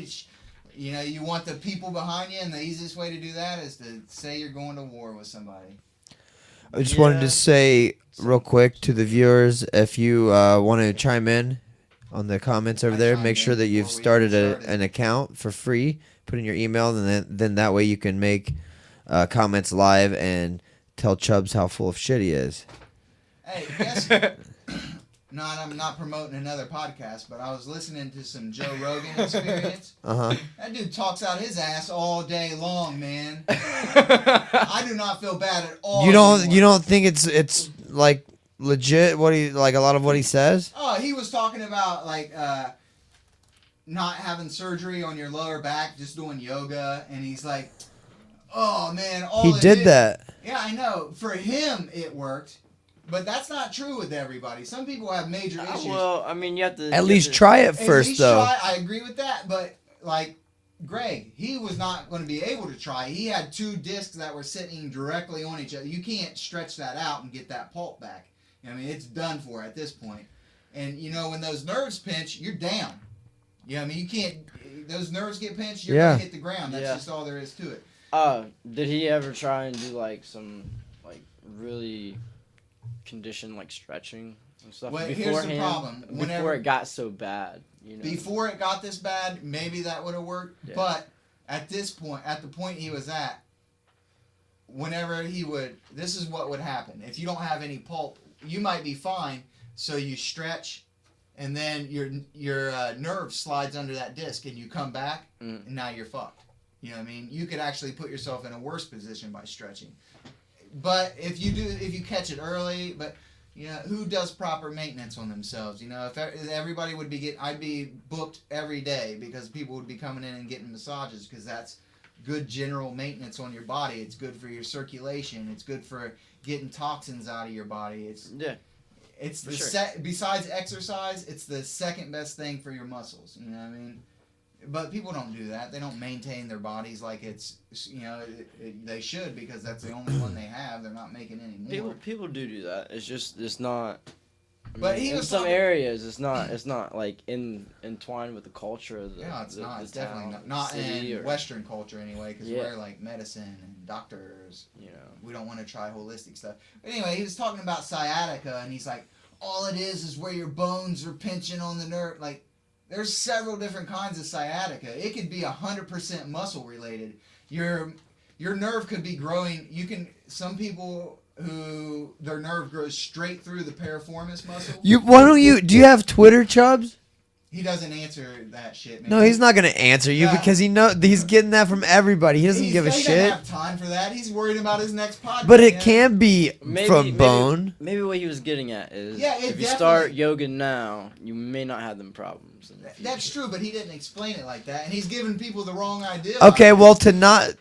S2: you want the people behind you, and the easiest way to do that is to say you're going to war with somebody.
S3: I just wanted to say real quick to the viewers, if you want to chime in on the comments over there, make sure that you've started an account for free. Put in your email, and then that way you can make comments live and tell Chubbs how full of shit he is.
S2: Hey, guess. No, I'm not promoting another podcast, but I was listening to some Joe Rogan Experience.
S3: Uh-huh.
S2: That dude talks out his ass all day long, man. I do not feel bad at all.
S3: You
S2: anymore.
S3: don't think it's like legit what he like a lot of what he says?
S2: Oh, he was talking about like not having surgery on your lower back, just doing yoga, and he's like, "Oh man,
S3: He did that.
S2: Yeah, I know. For him, it worked. But that's not true with everybody. Some people have major issues.
S1: Well, I mean, you have to
S3: At least try it first, though.
S2: I agree with that, but like Greg, he was not going to be able to try. He had 2 discs that were sitting directly on each other. You can't stretch that out and get that pulp back. It's done for at this point. And when those nerves pinch, you're down. You can't. Those nerves get pinched, you're gonna hit the ground. That's just all there is to it.
S1: Did he ever try and do like some like really conditioned like stretching and stuff
S2: Well,
S1: beforehand?
S2: here's the problem.
S1: Before it got so bad,
S2: Before it got this bad, maybe that would have worked.
S1: Yeah.
S2: But at this point, at the point he was at, whenever he would, this is what would happen. If you don't have any pulp, you might be fine. So you stretch, and then your nerve slides under that disc, and you come back, and now you're fucked. You know what I mean? You could actually put yourself in a worse position by stretching. But if you catch it early, but who does proper maintenance on themselves? If everybody would be I'd be booked every day because people would be coming in and getting massages because that's good general maintenance on your body. It's good for your circulation. It's good for getting toxins out of your body. It's the besides exercise, it's the second best thing for your muscles. You know what I mean? But people don't do that. They don't maintain their bodies like it's, they should because that's the only one they have. They're not making any more.
S1: People do that. It's not.
S2: But
S1: he in some areas, it's not like entwined with the culture of the.
S2: Yeah, it's not.
S1: The
S2: It's definitely
S1: town,
S2: not
S1: city
S2: in Western culture anyway, because
S1: Yeah.
S2: we're like medicine and doctors. We don't want to try holistic stuff. But anyway, he was talking about sciatica, and he's like, all it is where your bones are pinching on the nerve. Like, there's several different kinds of sciatica. It could be 100% muscle related. Your nerve could be growing. Some people who their nerve grows straight through the piriformis muscle.
S3: Do you have Twitter, Chubbs?
S2: He doesn't answer that shit, man.
S3: No, he's not gonna answer you
S2: Yeah.
S3: because he's getting that from everybody. He doesn't give a
S2: He
S3: shit.
S2: doesn't have time for that. He's worried about his next podcast.
S3: But it
S2: man.
S3: can be from Bone.
S1: Maybe what he was getting at is
S2: Yeah, it
S1: if you start
S2: definitely-
S1: yoga now, you may not have them problems. In the
S2: That's
S1: future.
S2: true, but he didn't explain it like that, and he's giving people the wrong idea.
S3: Okay, well, to not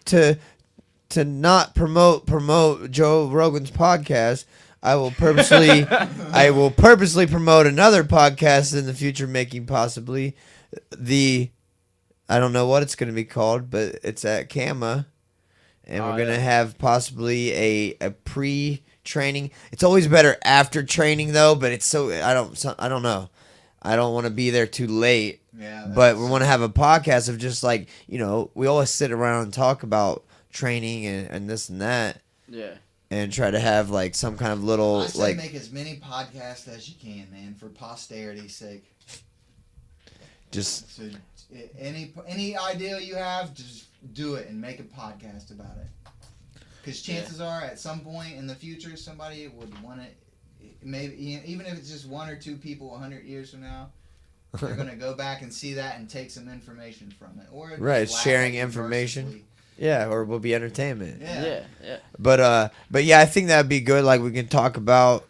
S3: promote Joe Rogan's podcast, I will purposely promote another podcast in the future, making possibly I don't know what it's going to be called, but it's at Kama, and we're going to have possibly a pre-training. It's always better after training though, but it's I don't know. I don't want to be there too late.
S2: Yeah,
S3: But we want to have a podcast of just like, we always sit around and talk about training and this and that,
S1: Yeah.
S3: and try to have like some kind of little
S2: I say
S3: like
S2: make as many podcasts as you can, man, for posterity's sake.
S3: just
S2: So any idea you have, just do it and make a podcast about it. Because chances are, at some point in the future, somebody would want it. Maybe even if it's just one or two people 100 years from now, they're gonna go back and see that and take some information from it, or just
S3: Right,
S2: laugh
S3: sharing
S2: at you
S3: information.
S2: mercilessly.
S3: yeah, or will be entertainment.
S2: Yeah.
S1: Yeah.
S3: But yeah, I think that'd be good. Like we can talk about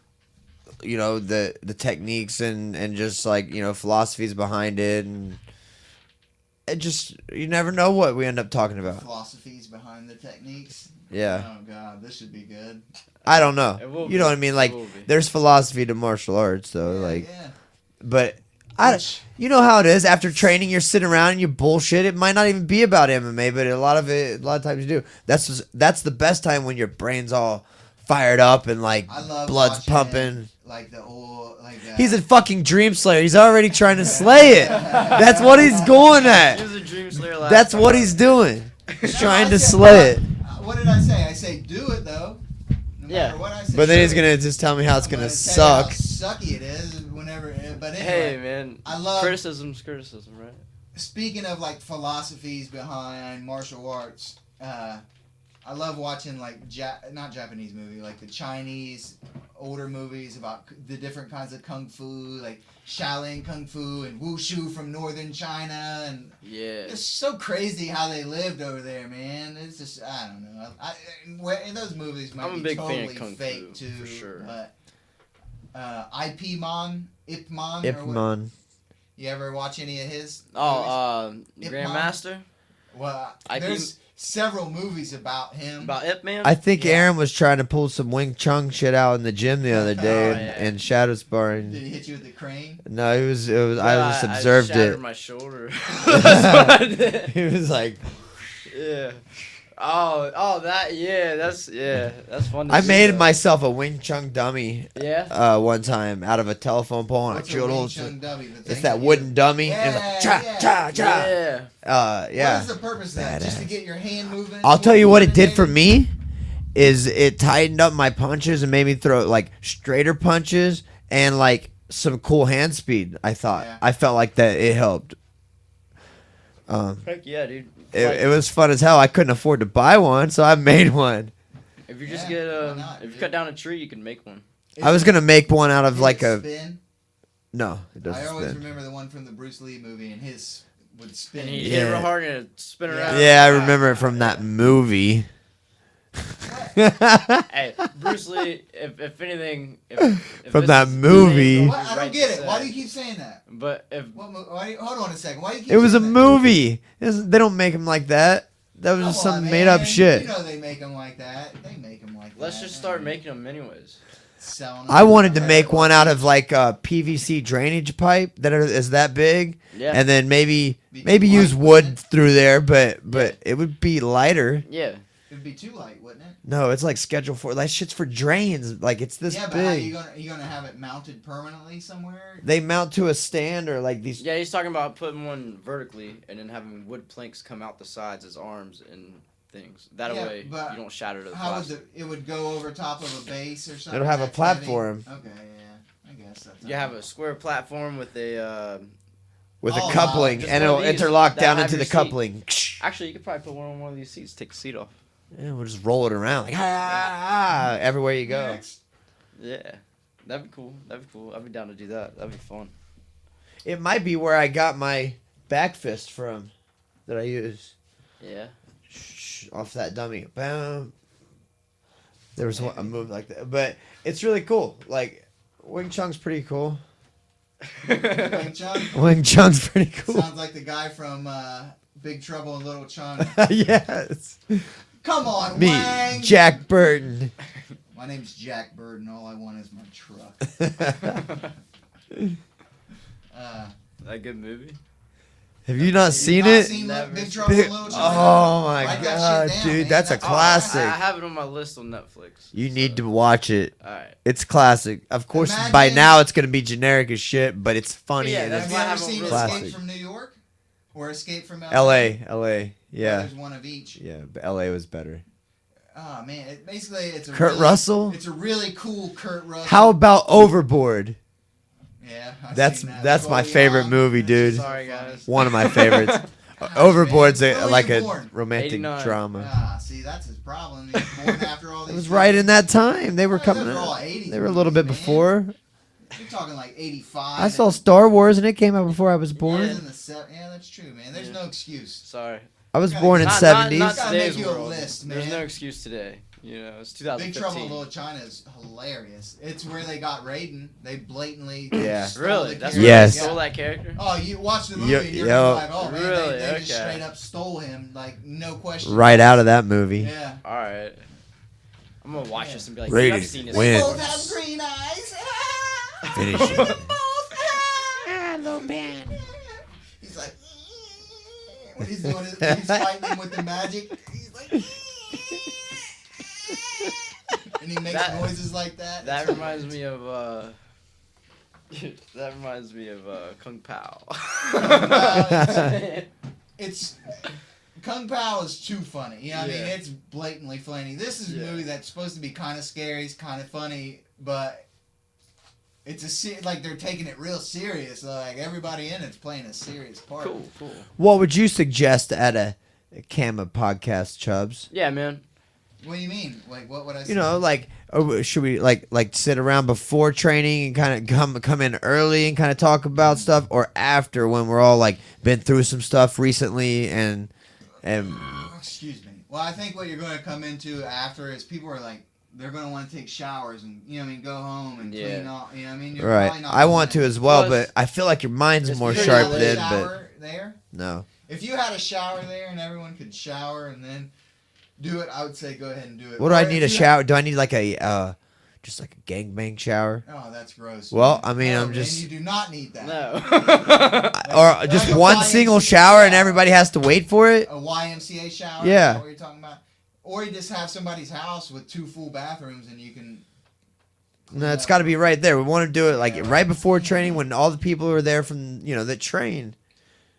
S3: the techniques and just like philosophies behind it, and it just you never know what we end up talking about.
S2: Philosophies behind the techniques.
S3: Yeah.
S2: Oh god, this should be good.
S3: I don't know.
S1: It will
S3: You know
S1: be.
S3: what I mean?
S1: It
S3: Like
S1: will be.
S3: there's philosophy to martial arts, though.
S2: Yeah,
S3: like,
S2: yeah.
S3: but you know how it is. After training, you're sitting around and you bullshit. It might not even be about MMA, but a lot of times you do. That's the best time when your brain's all fired up and like
S2: I love
S3: blood's
S2: watching,
S3: pumping.
S2: like the old
S3: He's a fucking dream slayer. He's already trying to slay it. That's what he's going
S1: He
S3: at.
S1: was a Dream Slayer last
S3: That's
S1: time.
S3: what he's doing. He's
S2: No,
S3: trying
S2: I
S3: to
S2: said-
S3: slay it.
S2: What did I say? I say do it though. No
S1: Yeah.
S2: matter what I say.
S3: But then
S2: do
S3: he's
S2: it.
S3: gonna just tell me how it's
S2: I'm
S3: gonna
S2: tell you how
S3: suck.
S2: sucky it is whenever. But anyway,
S1: Hey man,
S2: I love.
S1: criticism's criticism, right?
S2: Speaking of like philosophies behind martial arts, I love watching like not Japanese movie, like the Chinese older movies about the different kinds of kung fu, like Shaolin kung fu and wushu from northern China, and
S1: Yeah.
S2: it's so crazy how they lived over there, man. It's just I don't know. In those movies might
S1: I'm a
S2: be
S1: big fan of
S2: totally
S1: kung
S2: fake
S1: fu,
S2: too,
S1: for sure.
S2: but Ip Man,
S3: Ip
S2: or what?
S3: Man.
S2: You ever watch any of his? movies?
S1: Oh,
S2: Ip
S1: Grandmaster
S2: Well,
S1: IP
S2: there's several movies about him.
S1: about Ip Man.
S3: I think
S2: Yeah.
S3: Aaron was trying to pull some Wing Chun shit out in the gym the other day
S1: Oh,
S3: and,
S1: yeah.
S3: and shadow
S2: Did
S3: sparring.
S2: he hit you with the crane?
S3: No, it was I just observed
S1: I shattered
S3: it.
S1: my shoulder. That's what I did.
S3: He was like,
S1: Yeah. Oh, that's fun. To
S3: I
S1: see,
S3: made
S1: though.
S3: myself a Wing Chun dummy
S1: Yeah.
S3: one time out of a telephone pole and I
S2: What's a
S3: drilled
S2: Wing
S3: holes.
S2: Chun dummy? The
S3: It's
S2: thing
S3: that
S2: you-
S3: wooden dummy. And it was
S2: Yeah,
S3: like, cha,
S2: yeah.
S3: cha, cha.
S1: Yeah.
S3: Yeah.
S2: What is the purpose of that? Just to
S3: Badass.
S2: get your hand moving?
S3: I'll tell you what it did for
S2: coordinated?
S3: me is it tightened up my punches and made me throw like straighter punches and like some cool hand speed. I thought
S2: Yeah.
S3: I felt like that it helped.
S1: Heck yeah, dude.
S3: It was fun as hell. I couldn't afford to buy one, so I made one.
S1: If you just
S2: Yeah,
S1: get
S2: why not,
S1: if you
S2: dude?
S1: cut down a tree, you can make one.
S3: I was gonna make one out of
S2: Did
S3: like
S2: it
S3: a
S2: spin?
S3: no. It
S2: I
S3: doesn't
S2: always
S3: spin.
S2: remember the one from the Bruce Lee movie, and his would spin.
S1: And he
S3: Yeah.
S1: hit it real hard and it spin around.
S3: Yeah, I remember it from that movie.
S1: Hey, Bruce Lee. If anything, if
S3: From
S1: this
S3: that
S1: is
S3: movie.
S1: anything
S2: What? I
S1: right
S2: don't get
S1: to
S2: it. Why
S1: say,
S2: do you keep saying that?
S1: But if
S2: Hold on a second. Why do you keep
S3: It was a
S2: saying that?
S3: movie. They don't make them like that. That was
S2: Come
S3: just
S2: on,
S3: some
S2: man.
S3: made up shit.
S2: You know they make them like that. They make them like that.
S1: let's just start making them anyways.
S2: Selling 'em.
S3: I wanted to make one out of like a PVC drainage pipe that is that big,
S1: Yeah.
S3: and then maybe
S2: Be
S3: use
S2: light,
S3: wood
S2: wouldn't it?
S3: through there, but it would be lighter.
S1: Yeah.
S2: It'd be too light, wouldn't it?
S3: No, it's like Schedule 4. That shit's for drains. Like it's this
S2: Yeah, but how
S3: big.
S2: you gonna have it mounted permanently somewhere?
S3: They mount to a stand or like these.
S1: Yeah, he's talking about putting one vertically and then having wood planks come out the sides as arms and things. That
S2: Yeah,
S1: way
S2: but
S1: you don't shatter the
S2: How would
S1: plastic.
S2: it would go over top of a base or something?
S3: It'll have a
S2: that's
S3: platform.
S2: heavy? Okay, yeah, I guess that's.
S1: You have a square platform with a.
S3: With
S2: Oh,
S3: a coupling,
S1: just
S3: and
S1: one of
S3: it'll
S1: these
S3: interlock
S1: that
S3: down
S1: have
S3: into
S1: your
S3: the
S1: seat.
S3: coupling.
S1: Actually, you could probably put one on one of these seats. Take the seat off.
S3: Yeah, we'll just roll it around like everywhere you go.
S2: Next.
S1: Yeah, that'd be cool. I'd be down to do that. That'd be fun.
S3: It might be where I got my back fist from that I use.
S1: Yeah.
S3: Off that dummy. Bam. There was a move like that. But it's really cool. Like, Wing Chun's pretty cool.
S2: Wing Chun?
S3: Wing Chun's pretty cool.
S2: Sounds like the guy from Big Trouble in Little China.
S3: Yes.
S2: Come on,
S3: Me,
S2: Wang!
S3: Jack Burton.
S2: My name's Jack Bird, and all I want is my truck.
S1: That good movie?
S3: Have you not seen
S2: Not
S3: it?
S2: seen
S1: Never.
S2: Big Trouble in Little China?
S3: Oh my
S2: Write that
S3: god,
S2: shit down,
S3: dude,
S2: man.
S3: that's a
S2: That's
S3: classic.
S1: I have it on my list on Netflix.
S3: You need to watch it.
S1: Alright.
S3: It's classic. Of course,
S2: Imagine-
S3: by now it's gonna be generic as shit, but it's funny
S1: Yeah,
S3: and
S1: that's
S2: Have
S3: it's
S2: you
S1: why I
S2: ever
S1: haven't
S2: seen
S1: really-
S3: Classic.
S2: Escape from New York? Or Escape from LA?
S3: L.A.
S2: Well,
S3: Yeah,
S2: there's one of each.
S3: yeah. But L.A. was better.
S2: Oh man, it's a
S3: Kurt
S2: really,
S3: Russell.
S2: It's a really cool Kurt Russell.
S3: How about Overboard?
S2: Yeah, I've
S3: That's
S2: seen that.
S3: that's my
S2: Goldie
S3: favorite
S2: Hawn.
S3: movie, dude.
S1: Sorry, guys.
S3: One of my favorites.
S2: Gosh,
S3: Overboard's
S2: man. When were
S3: like
S2: you
S3: a
S2: born?
S3: romantic
S1: 89.
S3: drama.
S2: Ah, see, that's his problem. He's born after all
S3: It
S2: these.
S3: was right in that time. They were
S2: Yeah,
S3: coming.
S2: those are all
S3: out.
S2: 80s
S3: They were a little bit
S2: movies, man.
S3: before.
S2: You're talking like 85.
S3: I saw Star Wars and it came out before I was
S2: It was
S3: born.
S2: in the yeah, that's true, man. There's
S1: Yeah.
S2: no excuse.
S1: Sorry.
S3: I was
S2: Not-
S3: born in
S1: Not
S3: '70s.
S2: Gotta make
S1: today's
S2: you a
S1: world.
S2: list,
S1: There's
S2: man.
S1: no excuse today. You know, it's
S2: Big Trouble
S1: 2015.
S2: in Little China is hilarious. It's where they got Raiden. They blatantly
S3: Yeah.
S2: stole
S1: Really?
S2: the
S1: That's
S2: character.
S1: where
S3: Yes.
S1: they stole that character?
S2: Oh, you watch the movie,
S3: Yo-
S2: and you're
S3: yo.
S2: gonna be like, oh man,
S1: Really?
S2: they just
S1: Okay.
S2: straight up stole him, like no question.
S3: Right out of that movie.
S2: Yeah.
S1: Alright. I'm gonna watch this and be like,
S3: Rated
S1: I've seen this.
S3: win.
S2: They
S1: before.
S2: both have green eyes.
S3: Finish
S2: They
S3: it.
S2: both.
S3: Hello, man.
S2: He's like, when he's doing it, when he's fighting him with the magic. He's like, and he makes
S1: That-
S2: noises like that.
S1: That
S2: It's
S1: reminds
S2: hilarious.
S1: me of that reminds me of Kung Pao.
S2: It's Kung Pao is too funny. You know what I mean?
S1: Yeah.
S2: It's blatantly funny. This is a
S1: Yeah.
S2: movie that's supposed to be kind of scary, it's kind of funny, but it's like they're taking it real serious. Like everybody in it's playing a serious part.
S1: Cool, cool.
S3: What would you suggest at a Kama podcast, Chubbs?
S1: Yeah, man.
S2: What do you mean? Like what would I say?
S3: You know, like, should we like sit around before training and kind of come in early and kind of talk about stuff, or after when we're all like been through some stuff recently and
S2: Excuse me. Well, I think what you're going to come into after is people are like they're going to want to take showers and you know what I mean, go home and
S1: Yeah.
S2: clean up. You know what I mean? You're
S3: right.
S2: probably not
S3: I
S2: doing
S3: want
S2: that.
S3: to as well,
S1: Plus,
S3: but I feel like your mind's
S1: it's
S3: more
S1: pretty
S3: sharp
S2: Have a
S3: then. But
S2: shower there.
S3: no,
S2: If you had a shower there and everyone could shower and then do it, I would say go ahead and do it.
S3: what do I
S2: Or
S3: need
S2: if
S3: a
S2: you
S3: shower? Do I need like a just like a gangbang shower,
S2: Oh, that's gross.
S3: Well,
S2: man.
S3: I mean,
S2: No,
S3: I'm
S2: man,
S3: just-
S2: You do not need that.
S1: No.
S3: or just
S2: like a
S3: one
S2: YMCA
S3: single shower and
S2: shower.
S3: everybody has to wait for it?
S2: A YMCA shower.
S3: Yeah.
S2: Is that what you're talking about? Or you just have somebody's house with 2 full bathrooms and you can.
S3: No, it's got to be right there. We want to do it like
S2: Yeah,
S3: right before training when all the people are there from that train.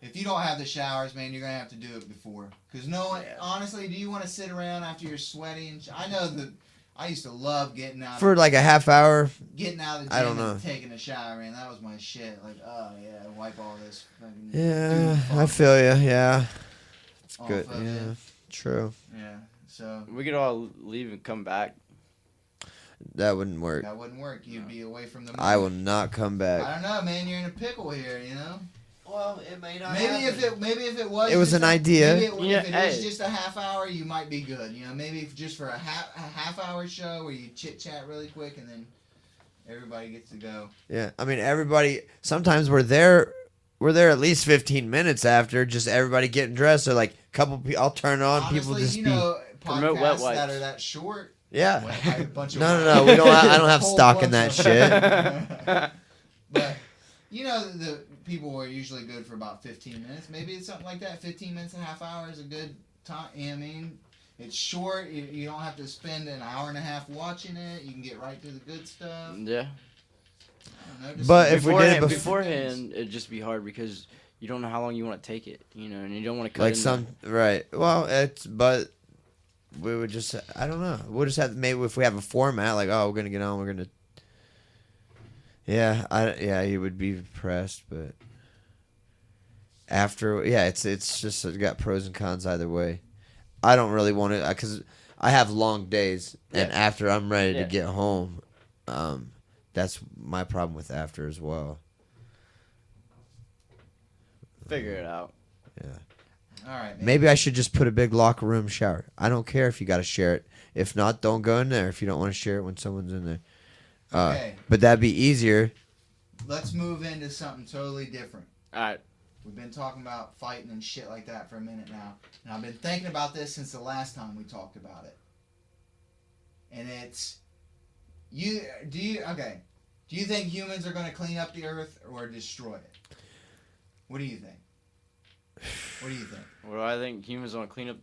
S2: If you don't have the showers, man, you're gonna have to do it before. Cause no one,
S1: Yeah.
S2: honestly, do you want to sit around after you're sweaty? And I know that I used to love getting out.
S3: For like a half hour.
S2: Getting out of the
S3: I
S2: gym
S3: don't
S2: and
S3: know.
S2: taking a shower, man. That was my shit. Like, oh yeah, wipe all this. Fucking
S3: Yeah,
S2: dude
S3: I
S2: fuck
S3: feel you. Yeah, it's
S2: off
S3: good.
S2: of
S3: Yeah,
S2: it.
S3: true.
S2: Yeah. So
S1: We could all leave and come back.
S3: That wouldn't work.
S2: that wouldn't work. You'd be away from the.
S3: I will not come back.
S2: I don't know, man. You're in a pickle here. You know.
S3: Well, it may not.
S2: Maybe if it was
S3: It was
S2: just
S3: an idea.
S2: Maybe
S1: Yeah,
S2: if it was
S1: hey.
S2: just a half hour, you might be good. You know, maybe if just for a half hour show where you chit chat really quick and then everybody gets to go.
S3: Yeah, I mean everybody. Sometimes we're there. We're there at least 15 minutes after. Just everybody getting dressed. So like a couple. I'll turn on.
S2: Honestly,
S3: People just
S2: you
S3: be.
S2: know,
S1: Promote wet
S2: podcasts
S1: wipes.
S2: that are that short.
S3: Yeah.
S2: like a bunch of
S3: No. We don't. I don't have
S2: Whole
S3: stock in
S2: bunch
S3: that
S2: of-
S3: shit.
S2: But you know, the people are usually good for about 15 minutes. Maybe it's something like that. 15 minutes, a half hour is a good time. You know what I mean? It's short. You don't have to spend an hour and a half watching it. You can get right to the good stuff.
S1: Yeah.
S2: I don't know, just
S3: But
S2: some
S3: if we did it
S1: beforehand, it'd just be hard because you don't know how long you want to take it, and you don't want to cut
S3: Like
S1: into-
S3: some right. Well, but we would just. I don't know. We'll just have maybe if we have a format like we're gonna get on. We're gonna. Yeah, he would be depressed, but after, it's just got pros and cons either way. I don't really want to because I have long days, and
S1: Yeah.
S3: after I'm ready
S1: Yeah.
S3: to get home, that's my problem with after as well.
S1: figure it out.
S2: All right, man.
S3: Maybe I should just put a big locker room shower. I don't care if you got to share it. If not, don't go in there if you don't want to share it when someone's in there.
S2: Okay.
S3: But that'd be easier.
S2: Let's move into something totally different.
S1: All right.
S2: We've been talking about fighting and shit like that for a minute now. And I've been thinking about this since the last time we talked about it. And it's do you think humans are going to clean up the earth or destroy it? What do you think? What do you think?
S1: What do I think humans want to clean up?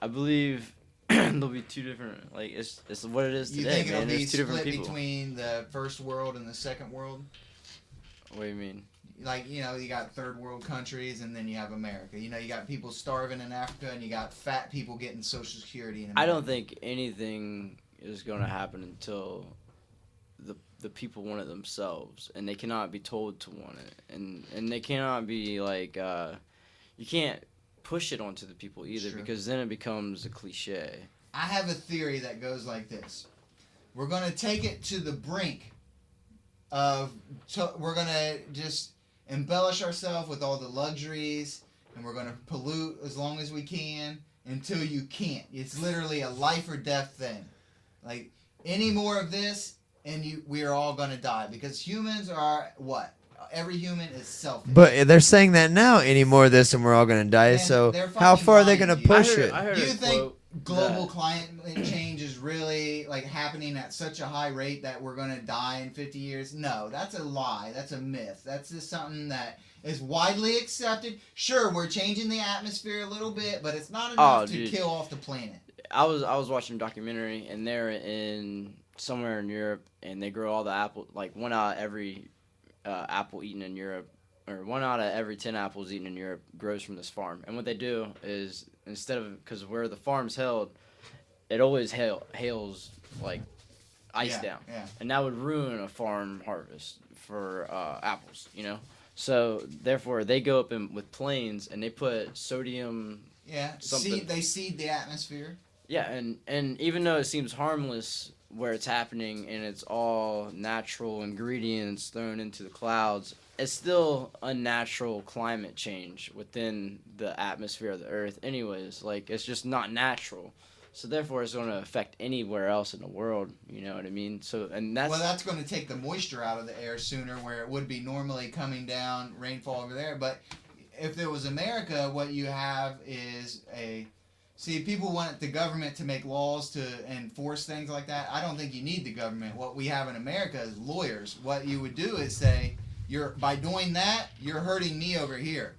S1: I believe there'll be two different. Like it's what it is
S2: You
S1: today,
S2: think it'll
S1: man.
S2: be
S1: There's two different
S2: split
S1: people.
S2: between the first world and the second world?
S1: What do you mean?
S2: Like, you know, you got third world countries and then you have America. You know, you got people starving in Africa and you got fat people getting Social Security in America.
S1: I don't think anything is going to happen until the people want it themselves, and they cannot be told to want it, and they cannot be like you can't push it onto the people either,
S2: Sure.
S1: because then it becomes a cliche.
S2: I have a theory that goes like this. We're going to take it to the brink of we're going to just embellish ourselves with all the luxuries, and we're going to pollute as long as we can until you can't. It's literally a life or death thing. Like, any more of this and we are all going to die, because humans are what? Every human is selfish.
S3: But they're saying that now. Any more of this and we're all going to die.
S2: Man,
S3: so
S2: they're
S3: how
S2: fucking
S3: far are they
S2: lying
S3: going to
S2: to you.
S3: push it?
S1: I heard
S2: Do you
S1: a
S2: think
S1: quote
S2: global
S1: that-
S2: climate change is really like happening at such a high rate that we're going to die in 50 years? No, that's a lie. That's a myth. That's just something that is widely accepted. Sure, we're changing the atmosphere a little bit, but it's not enough to
S1: dude.
S2: kill off the planet.
S1: I was watching a documentary, and they're in somewhere in Europe, and they grow all the apple, like one out of every apple eaten in Europe, or 1 out of every 10 apples eaten in Europe grows from this farm. And what they do is, instead of, because where the farm's held, it always hails like ice down,
S2: Yeah.
S1: and that would ruin a farm harvest for apples, you know. So therefore, they go up with planes and they put sodium.
S2: Yeah.
S1: Something.
S2: They seed the atmosphere.
S1: Yeah, and even though it seems harmless where it's happening and it's all natural ingredients thrown into the clouds, it's still unnatural climate change within the atmosphere of the earth anyways. Like, it's just not natural. So therefore it's going to affect anywhere else in the world, you know what I mean? So, and
S2: that's going to take the moisture out of the air sooner, where it would be normally coming down rainfall over there. But if there was America, what you have is people want the government to make laws to enforce things like that. I don't think you need the government. What we have in America is lawyers. What you would do is say, by doing that, you're hurting me over here.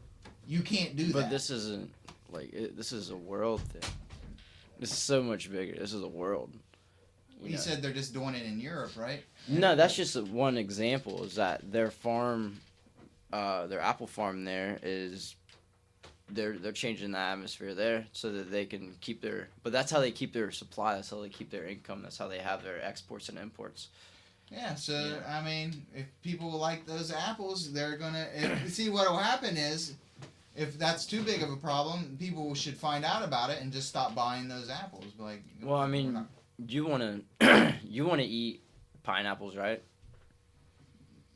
S2: You can't do that.
S1: But this isn't, this is a world thing. This is so much bigger. This is a world.
S2: You said they're just doing it in Europe, right?
S1: No, that's just one example, is that their farm, their apple farm there is, they're changing the atmosphere there so that they can keep their, but that's how they keep their supply, that's how they keep their income, that's how they have their exports and imports.
S2: Yeah, so, I mean, if people like those apples, they're going to, see what will happen is, if that's too big of a problem, people should find out about it and just stop buying those apples. Like,
S1: well, I mean, you want to eat pineapples, right?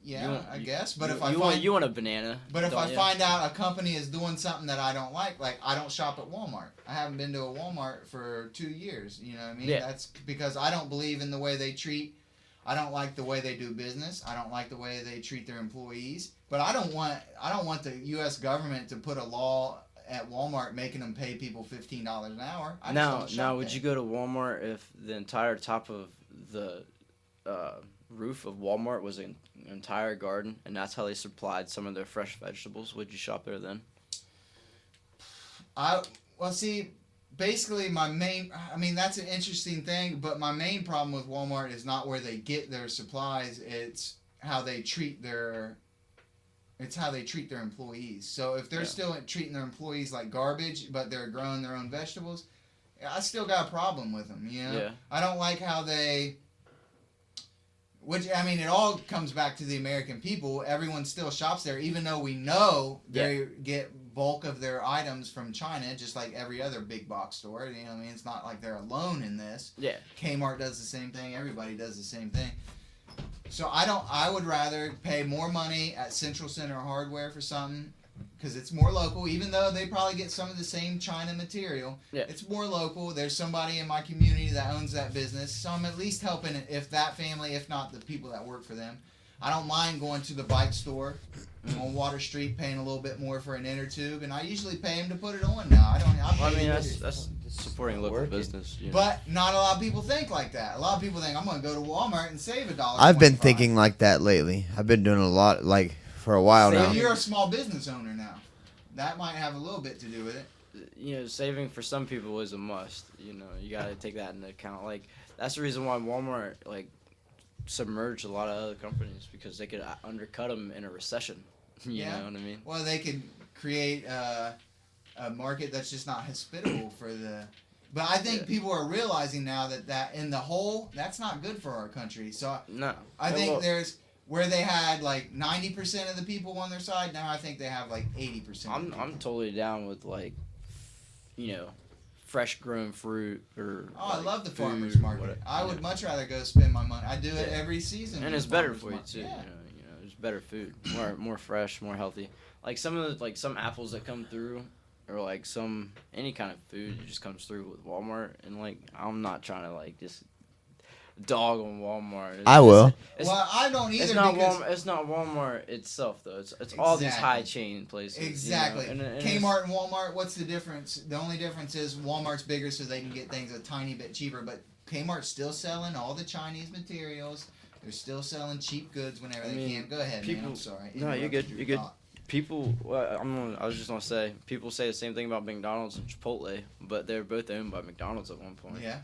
S2: Yeah, I guess. But
S1: you want a banana.
S2: But if I find out a company is doing something that I don't like I don't shop at Walmart. I haven't been to a Walmart for 2 years. You know what I mean?
S1: Yeah.
S2: That's because I don't believe in the way they treat. I don't like the way they do business. I don't like the way they treat their employees. But I don't want the U.S. government to put a law at Walmart making them pay people $15 an hour.
S1: Now, would you go to Walmart if the entire top of the roof of Walmart was an entire garden, and that's how they supplied some of their fresh vegetables? Would you shop there then?
S2: Basically, that's an interesting thing, but my main problem with Walmart is not where they get their supplies, it's how they treat their employees. So if they're still treating their employees like garbage, but they're growing their own vegetables, I still got a problem with them, you know?
S1: Yeah.
S2: I don't like how it all comes back to the American people. Everyone still shops there, even though we know they get bulk of their items from China, just like every other big box store. You know what I mean? It's not like they're alone in this.
S1: Yeah.
S2: Kmart does the same thing. Everybody does the same thing. So I would rather pay more money at Central Center Hardware for something because it's more local. Even though they probably get some of the same China material,
S1: Yeah.
S2: it's more local. There's somebody in my community that owns that business, so I'm at least helping if that family, if not the people that work for them. I don't mind going to the bike store on Water Street, paying a little bit more for an inner tube, and I usually pay them to put it on now.
S1: I mean, that's supporting local business. You know?
S2: But not a lot of people think like that. A lot of people think I'm going to go to Walmart and save $1.
S4: I've been thinking like that lately. I've been doing a lot, like, for a while
S2: So
S4: now.
S2: you're a small business owner now. That might have a little bit to do with it.
S1: You know, saving for some people is a must. You know, you got to take that into account. Like, that's the reason why Walmart, like, submerged a lot of other companies, because they could undercut them in a recession. You know what I mean?
S2: Well, they could create a market that's just not hospitable for the. But I think people are realizing now that in the whole, that's not good for our country. So
S1: No.
S2: I think
S1: Well,
S2: there's where they had like 90% of the people on their side. Now I think they have like 80%.
S1: I'm totally down with, like, you know, fresh grown fruit or.
S2: Oh, I
S1: like,
S2: love the
S1: food
S2: farmers
S1: or
S2: market.
S1: whatever,
S2: I
S1: you
S2: would
S1: know.
S2: much rather go spend my money. I do it
S1: Yeah.
S2: every season.
S1: And
S2: with
S1: it's
S2: the
S1: better
S2: farmers
S1: for you
S2: market.
S1: too.
S2: Yeah.
S1: You know, there's better food, more fresh, more healthy. Like some apples that come through, or like any kind of food that just comes through with Walmart, and like I'm not trying to like just dog on Walmart.
S4: I will.
S1: It's,
S2: Well, I don't either
S1: it's not
S2: because
S1: Walmart. It's not Walmart itself though. It's all these
S2: Exactly.
S1: high chain places.
S2: exactly.
S1: You know? and
S2: Kmart and Walmart. What's the difference? The only difference is Walmart's bigger, so they can get things a tiny bit cheaper. But Kmart's still selling all the Chinese materials. They're still selling cheap goods whenever
S1: I
S2: they
S1: mean,
S2: can. Go ahead, man. I'm sorry.
S1: No, you're good.
S2: Interrupted your
S1: You're good.
S2: thought.
S1: People, I was just gonna say, people say the same thing about McDonald's and Chipotle, but they're both owned by McDonald's at one point.
S2: Yeah.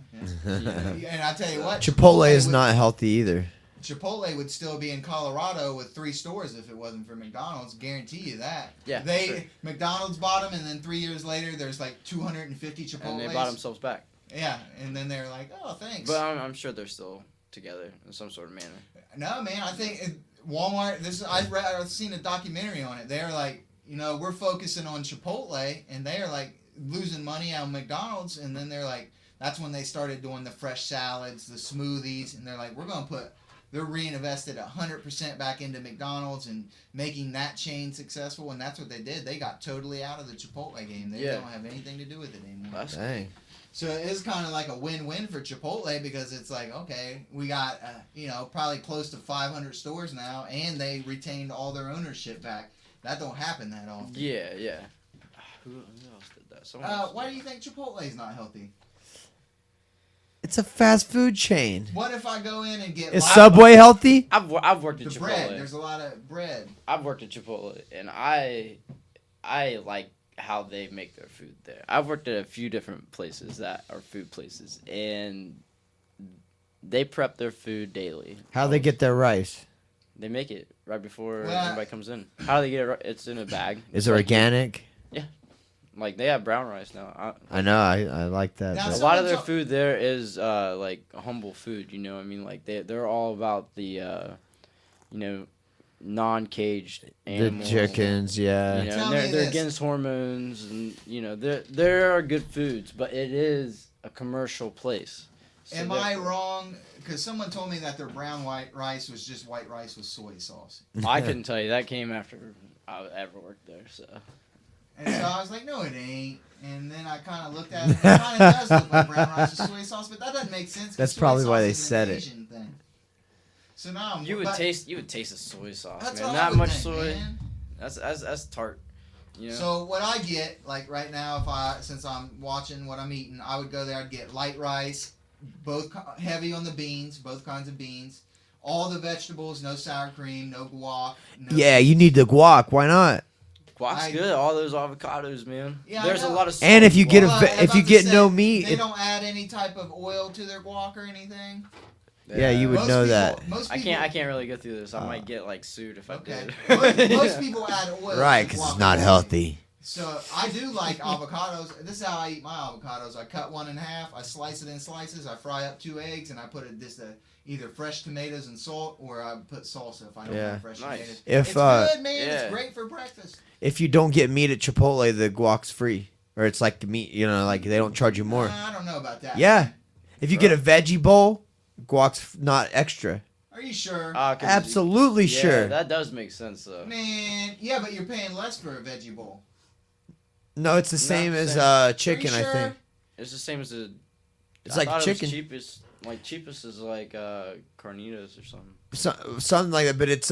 S1: Yeah.
S2: And I tell you what,
S4: Chipotle is
S2: would-
S4: not healthy either.
S2: Chipotle would still be in Colorado with 3 stores if it wasn't for McDonald's. Guarantee you that.
S1: Yeah,
S2: They
S1: sure.
S2: McDonald's bought them, and then 3 years later, there's like 250 Chipotles.
S1: And they bought themselves back.
S2: Yeah, and then they're like, oh, thanks.
S1: But I'm sure they're still together in some sort of manner.
S2: No, man. I think Walmart. I've seen a documentary on it. They're like, we're focusing on Chipotle, and they're like losing money on McDonald's, and then they're like, that's when they started doing the fresh salads, the smoothies, and they're like, they're reinvested 100% back into McDonald's and making that chain successful, and that's what they did. They got totally out of the Chipotle game. They
S1: Yeah.
S2: don't have anything to do with it anymore.
S1: That's
S4: Dang.
S2: So it is kind of like a win-win for Chipotle because it's like, okay, we got, probably close to 500 stores now, and they retained all their ownership back. That don't happen that often.
S1: yeah. Who else did that? Someone else
S2: Why
S1: did
S2: do you think Chipotle is not healthy?
S4: It's a fast food chain.
S2: What if I go in and get
S4: Is Subway healthy?
S1: I've worked at
S2: the
S1: Chipotle.
S2: bread? There's a lot of bread.
S1: I've worked at Chipotle, and I like how they make their food there. I've worked at a few different places that are food places, and they prep their food daily.
S4: How they get their rice?
S1: They make it right before
S2: Well,
S1: anybody comes in. How do they get it? It's in a bag.
S4: Is it organic?
S1: Like they have brown rice now.
S4: I know. I like that.
S2: Now,
S1: A
S4: but-
S1: lot of their
S2: Someone
S1: food there is like humble food. You know, what I mean, like they're all about the non-caged
S4: The
S1: animals.
S4: chickens, yeah.
S1: You know,
S2: Tell
S1: and
S2: me
S1: they're
S2: this.
S1: against hormones, and there are good foods, but it is a commercial place. So
S2: Am I
S1: therefore-
S2: wrong? Because someone told me that their brown white rice was just white rice with soy sauce.
S1: I couldn't tell you. That came after I ever worked there. So
S2: And so I was like, no, it ain't. And then I kind of looked at it. It kind of does look like brown rice with soy sauce, but that doesn't make sense. 'cause
S4: That's
S2: soy
S4: probably why
S2: sauce
S4: they
S2: is an
S4: said it.
S2: Asian thing. So now I'm,
S1: you would
S2: but
S1: taste the soy sauce,
S2: That's
S1: man.
S2: what I
S1: Not
S2: would
S1: much
S2: think,
S1: soy.
S2: man.
S1: That's tart. You know.
S2: So what I get, like right now, since I'm watching what I'm eating, I would go there. I'd get light rice, heavy on the beans, both kinds of beans, all the vegetables, no sour cream, no guac. No
S4: Yeah, you need the guac. Why not?
S1: Guac's
S2: I-
S1: good. All those avocados, man.
S2: Yeah, I
S1: There's a
S2: know.
S1: lot of.
S4: And if you get
S2: Well, I was
S4: if you
S2: about to
S4: get
S2: say,
S4: no meat,
S2: They don't add any type of oil to their guac or anything.
S4: Yeah, you would
S2: Most
S4: know
S2: people-
S4: that.
S2: Most
S1: I
S2: people,
S1: can't really go through this. I might get like sued if
S2: Okay.
S1: I did.
S2: Most people add oil.
S4: right?
S2: to
S4: Because it's
S2: guacamole.
S4: not healthy.
S2: So I do like avocados. This is how I eat my avocados. I cut one in half. I slice it in slices. I fry up 2 eggs, and I put either fresh tomatoes and salt, or I put salsa if I don't
S4: Yeah.
S2: have fresh
S1: Nice.
S2: tomatoes.
S4: If
S2: It's good, man.
S1: yeah.
S2: It's great for breakfast.
S4: if you don't get meat at Chipotle, the guac's free, or it's like meat. Like they don't charge you more.
S2: I don't know about that.
S4: Yeah. If you get a veggie bowl, guac's not extra.
S2: Are you sure?
S1: 'Cause
S4: Absolutely
S1: yeah,
S4: sure.
S1: that does make sense though.
S2: Man, yeah, but you're paying less for a veggie bowl.
S4: No, it's the
S1: Not
S4: same
S1: the
S4: as
S1: same.
S4: chicken.
S2: Are you
S4: I
S2: sure?
S4: think
S1: It's the same as a.
S4: it's
S1: I
S4: like
S1: thought
S4: chicken.
S1: It was cheapest, like cheapest is like carnitas or something.
S4: Something like that. But it's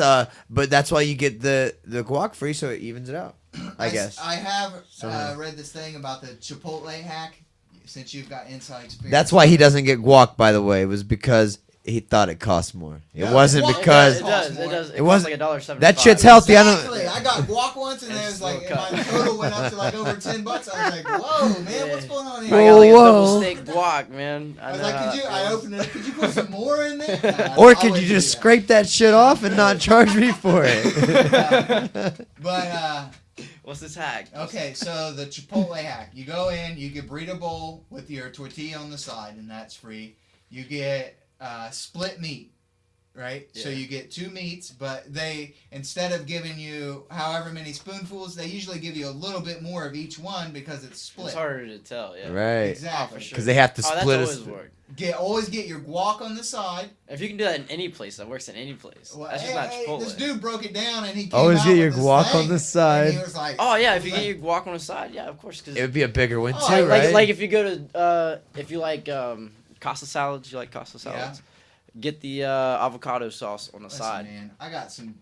S4: but that's why you get the guac free, so it evens it out. I guess.
S2: I have
S4: Somehow.
S2: read this thing about the Chipotle hack. Since you've got inside experience.
S4: That's why he doesn't get guac. By the way, it was because he thought it cost more. It
S2: No,
S4: wasn't
S2: guac-
S4: because
S1: It does. It
S4: It
S1: costs
S4: wasn't-
S1: like $1.75.
S4: that shit's healthy.
S2: Exactly. I got guac once, and
S1: It's
S2: it was like
S1: still cut.
S2: my total went up to like over $10. I was like, "Whoa, man, what's going on
S1: I
S2: here?"
S1: got like a
S4: Whoa.
S1: double steak guac, man.
S2: I was
S1: know
S2: like,
S1: how
S2: "Could you?"
S1: it
S2: I
S1: feels.
S2: opened it. Could you put some more in there? Nah,
S4: Or
S2: I
S4: could you
S2: wouldn't
S4: just
S2: do that.
S4: scrape that shit off and not charge me for it?
S2: But
S1: What's this hack?
S2: okay, so the Chipotle hack. You go in, you get burrito bowl with your tortilla on the side, and that's free. You get split meat, right? So
S1: Yeah.
S2: you get 2 meats, but they, instead of giving you however many spoonfuls, they usually give you a little bit more of each one because it's split.
S1: It's harder to tell, yeah.
S4: Right.
S2: Exactly.
S1: Oh, for sure.
S4: Because they have to
S1: Oh, that's
S4: split
S1: always
S4: it.
S1: worked.
S2: Always get your guac on the side.
S1: If you can do that in any place, that works in any place.
S2: Well,
S1: That's just not Chipotle.
S2: this dude broke it down, and he came
S4: Always
S2: out
S4: get
S2: with
S4: your
S2: this
S4: guac
S2: thing,
S4: on the
S2: and
S4: side.
S2: he was like,
S1: Oh yeah, if
S2: he
S1: you
S2: was
S1: get your guac on the side, yeah, of course. Cause
S4: It would be a bigger one
S2: Oh,
S4: too,
S1: like,
S4: right?
S1: like if you go to if you like Costa salads, you like Costa salads. Get the avocado sauce on the
S2: Listen,
S1: side.
S2: man, I got some.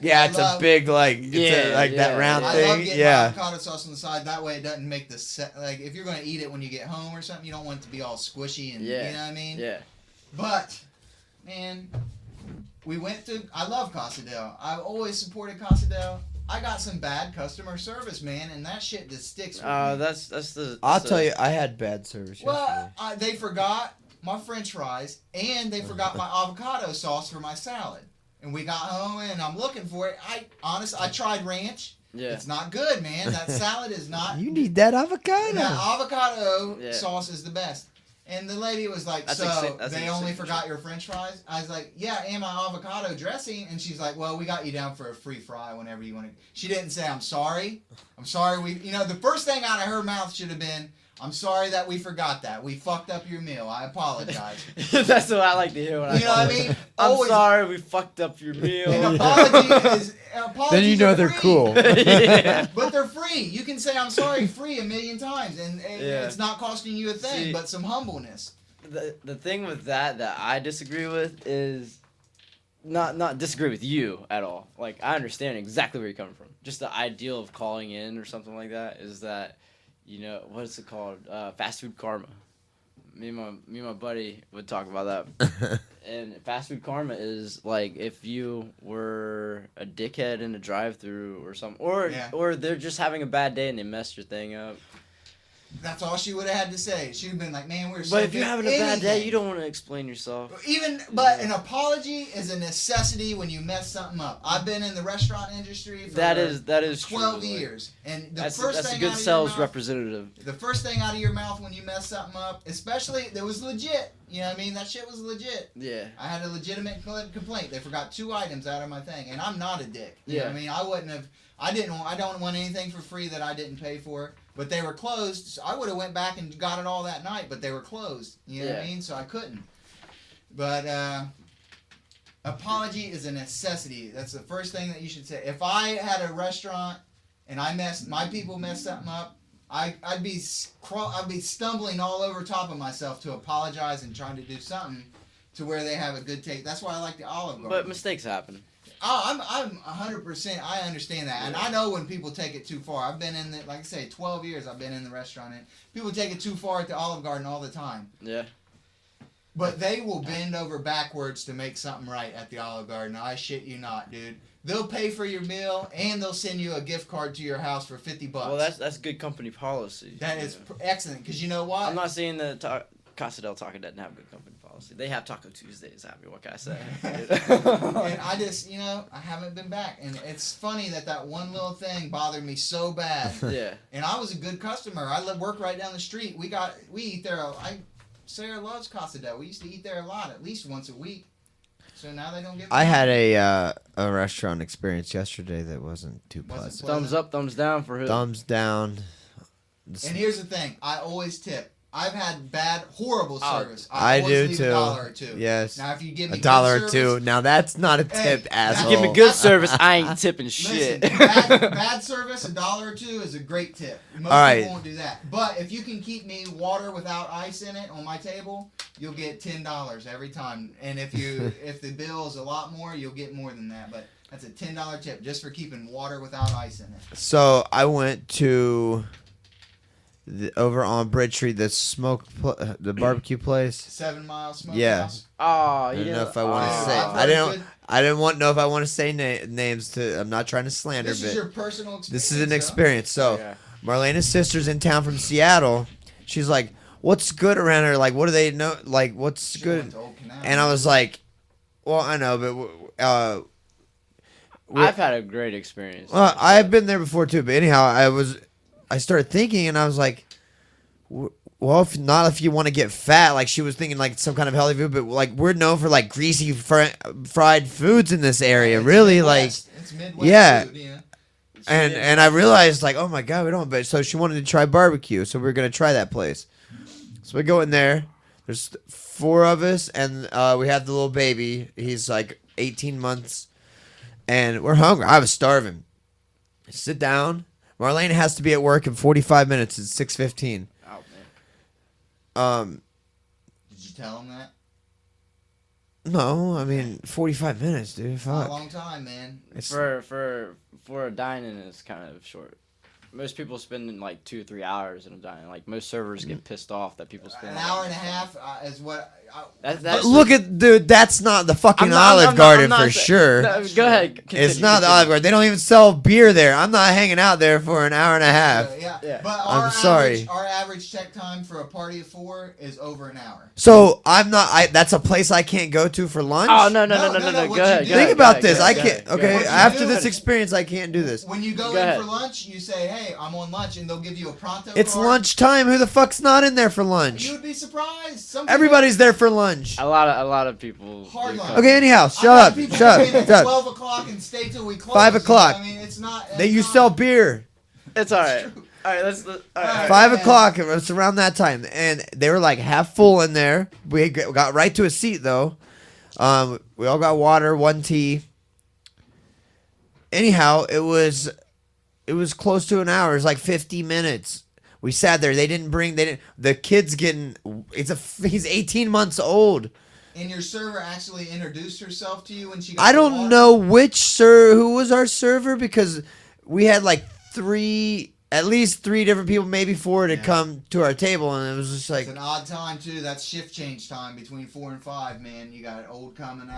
S4: yeah,
S2: I
S4: it's
S2: love,
S4: a big like it's
S1: Yeah,
S4: like that
S1: yeah,
S4: round
S2: I
S1: yeah.
S2: love
S4: thing.
S2: getting
S4: Yeah.
S2: my avocado sauce on the side. That way, it doesn't make the like. If you're gonna eat it when you get home or something, you don't want it to be all squishy and
S1: Yeah.
S2: you know what I mean.
S1: Yeah.
S2: But, man, we went to. I love Casa Del. I've always supported Casa Del. I got some bad customer service, man, and that shit just sticks with me.
S1: That's the.
S4: I'll
S1: that's
S4: tell
S1: the-
S4: you, I had bad service
S2: Well,
S4: yesterday.
S2: they forgot my French fries and they forgot my avocado sauce for my salad. And we got home and I'm looking for it. I tried ranch.
S1: Yeah.
S2: It's not good, man. That salad is not.
S4: You need that avocado.
S2: That avocado
S1: Yeah.
S2: sauce is the best. And the lady was like,
S1: That's
S2: "So
S1: that's
S2: they
S1: a
S2: only
S1: signature.
S2: forgot your French fries?" I was like, "Yeah, and my avocado dressing." And she's like, "Well, we got you down for a free fry whenever you want to." She didn't say, "I'm sorry. I'm sorry." The first thing out of her mouth should have been, "I'm sorry that we forgot that. We fucked up your meal. I apologize."
S1: That's what I like to hear when I
S2: You know what I
S1: call.
S2: mean?
S1: I'm
S2: Always-
S1: sorry we fucked up your meal.
S2: An apology is. Apologies
S4: Then you know
S2: are
S4: they're
S2: free.
S4: cool.
S1: Yeah.
S2: But they're free. You can say "I'm sorry" free a million times, and
S1: Yeah.
S2: it's not costing you a thing,
S1: See-
S2: but some humbleness.
S1: The thing with that I disagree with is not disagree with you at all. Like I understand exactly where you're coming from. Just the ideal of calling in or something like that is that, what is it called? Fast food karma. Me and my buddy would talk about that. And fast food karma is like if you were a dickhead in a drive-through or something,
S2: Yeah.
S1: or they're just having a bad day and they messed your thing up.
S2: That's all she would have had to say. She'd have been like, "Man, we're so
S1: But if you're
S2: good."
S1: having a bad day,
S2: Anything.
S1: you don't want to explain yourself.
S2: But an apology is a necessity when you mess something up. I've been in the restaurant industry for
S1: That is
S2: 12
S1: true. Like,
S2: years, and the
S1: That's
S2: first
S1: a
S2: thing
S1: good
S2: out of
S1: sales
S2: your mouth,
S1: representative.
S2: the first thing out of your mouth when you mess something up, especially that was legit. You know what I mean? That shit was legit.
S1: Yeah.
S2: I had a legitimate complaint. They forgot 2 items out of my thing, and I'm not a dick. You know
S1: Yeah.
S2: what I mean? I wouldn't have. I don't want anything for free that I didn't pay for. But they were closed. So I would have went back and got it all that night, but they were closed. You know what I
S1: Yeah.
S2: mean? So I couldn't. But apology is a necessity. That's the first thing that you should say. If I had a restaurant and my people messed something up, I'd be stumbling all over top of myself to apologize and trying to do something to where they have a good take. That's why I like the Olive Garden.
S1: But mistakes happen.
S2: Oh, I'm 100%. I understand that, and I know when people take it too far. I've been in the, like I say, 12 years. I've been in the restaurant, and people take it too far at the Olive Garden all the time.
S1: Yeah.
S2: But they will bend over backwards to make something right at the Olive Garden. I shit you not, dude. They'll pay for your meal, and they'll send you a gift card to your house for $50.
S1: Well, that's good company policy.
S2: That is
S1: Yeah.
S2: excellent, because you know what?
S1: I'm not saying that Casa del Taco doesn't have good company policy. They have Taco Tuesdays. Happy. What can I say?
S2: And I just, I haven't been back. And it's funny that one little thing bothered me so bad.
S1: Yeah.
S2: And I was a good customer. I work right down the street. We eat there. Sarah loves Casa Del. We used to eat there a lot, at least once a week. So now they don't give.
S4: I had a restaurant experience yesterday that wasn't too
S2: Wasn't
S4: pleasant.
S2: pleasant.
S1: Thumbs up, thumbs down for who?
S4: Thumbs down.
S2: And here's the thing. I always tip. I've had horrible service.
S4: I
S2: always
S4: do
S2: leave
S4: too.
S2: $1 or $2.
S4: Yes.
S2: Now if you give me
S4: $1 or
S2: good
S4: $2.
S2: service,
S4: Now that's not a tip,
S2: Hey,
S4: asshole.
S1: Give me good service, I ain't tipping shit.
S2: listen, bad service, $1 or $2 is a great tip. Most
S4: All right.
S2: people won't do that. But if you can keep me water without ice in it on my table, you'll get $10 every time. And if the bill is a lot more, you'll get more than that. But that's a $10 tip just for keeping water without ice in it.
S4: So I went to over on Bridge Street, the barbecue place.
S2: 7 Mile Smokehouse.
S4: Yeah.
S1: Oh,
S4: I don't know if I want to
S2: Oh,
S4: say.
S2: I've
S4: I
S2: heard
S4: didn't. I didn't want to know if I want to say names. I'm not trying to slander,
S2: This is
S4: but
S2: your personal experience.
S4: this is an
S2: though.
S4: experience. So
S1: Yeah.
S4: Marlena's sister's in town from Seattle. She's like, "What's good around here? Like, what do they know? Like, what's
S2: Should've went
S4: good?"
S2: to Old Canal.
S4: And I was like, "Well, I know, but
S1: I've had a great experience.
S4: well, I've been there before too." But anyhow, I started thinking, and I was like, well, if you want to get fat, like she was thinking like some kind of healthy food, but like we're known for like greasy fried foods in this area,
S2: It's
S4: really,
S2: Midwest. It's Midwest
S4: yeah.
S2: food, yeah.
S4: and I realized like, oh my god, we don't. But so she wanted to try barbecue, so we are gonna try that place. So we go in there. There's 4 of us, and we have the little baby. He's like 18 months, and we're hungry. I was starving. Sit down. Marlena has to be at work in 45 minutes. It's 6:15.
S1: Oh, man.
S2: Did you tell him that?
S4: No, I mean 45 minutes, dude.
S2: It's not a
S4: Fuck.
S2: long time, man.
S4: It's,
S1: For a dine-in, it's kind of short. Most people spend like 2 or 3 hours in a dine-in. Like most servers get pissed off that people spend
S2: An
S1: like,
S2: hour and a half is what.
S1: That's
S4: look at dude. That's not the fucking Olive Garden for sure.
S1: No, go ahead.
S4: It's not the Olive Garden. They don't even sell beer there. I'm not hanging out there for an hour and a half.
S2: Yeah.
S1: Yeah.
S2: But
S4: I'm sorry.
S2: Our average check time for a party of 4 is over an hour.
S4: So I'm not. That's a place I can't go to for lunch.
S1: Oh no.
S2: No,
S1: Go
S2: what
S1: ahead.
S2: you
S1: go
S4: Think
S1: ahead,
S4: about
S1: go
S4: this.
S1: ahead,
S4: I
S1: go
S4: can't.
S1: ahead, go
S4: Okay,
S1: ahead.
S2: What you
S4: after
S2: do
S4: this
S2: is-
S4: experience, I can't do this.
S2: When you go
S1: Go
S2: in
S1: ahead.
S2: for lunch, you say, "Hey, I'm on lunch," and they'll give you a pronto
S4: It's
S2: card.
S4: lunchtime. Who the fuck's not in there for lunch?
S2: You would be surprised. Some people-
S4: Everybody's there for lunch.
S1: A lot of people.
S2: Hard
S1: do
S2: line.
S1: come.
S4: Okay, anyhow,
S2: I've
S4: shut
S2: had
S4: up.
S2: people
S4: Shut
S2: come in
S4: up.
S2: at
S4: Shut up.
S2: 12 o'clock and stay till we close.
S4: 5 o'clock.
S2: I mean, it's not.
S4: Then you
S2: it's
S4: sell
S2: not-
S4: beer.
S1: It's all right.
S2: true.
S1: All right, all right.
S4: 5
S2: Yeah.
S4: o'clock. It's around that time, and they were like half full in there. We got right to a seat though. We all got water, 1 tea. Anyhow, it was close to an hour. It was like 50 minutes. We sat there. The kid's getting. He's 18 months old.
S2: And your server actually introduced herself to you when she got
S4: I
S2: the
S4: don't
S2: water?
S4: know who was our server because we had like at least three different people, maybe 4, to
S2: Yeah.
S4: come to our table, and it was just like.
S2: It's an odd time too. That's shift change time between 4 and 5. Man, you got old going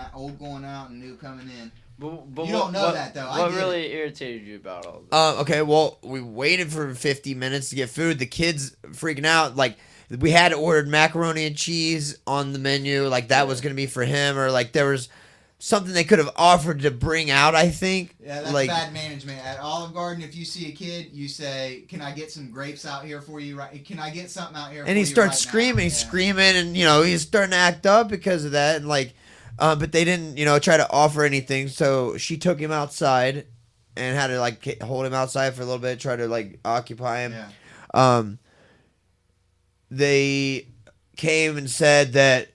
S2: out, and new coming in.
S1: But
S2: You don't know that, though. I
S1: What
S2: get
S1: really irritated you about all this?
S4: Okay, well, we waited for 50 minutes to get food. The kids freaking out. Like, we had ordered macaroni and cheese on the menu. Like, that was going to be for him. Or, like, there was something they could have offered to bring out, I think.
S2: Yeah, that's
S4: like,
S2: bad management. At Olive Garden, if you see a kid, you say, "Can I get some grapes out here for you? Right? Can I get something out here?"
S4: And he starts screaming, and, he's starting to act up because of that. And, like, but they didn't, try to offer anything. So she took him outside and had to, like, hold him outside for a little bit, try to, like, occupy him.
S2: Yeah.
S4: They came and said that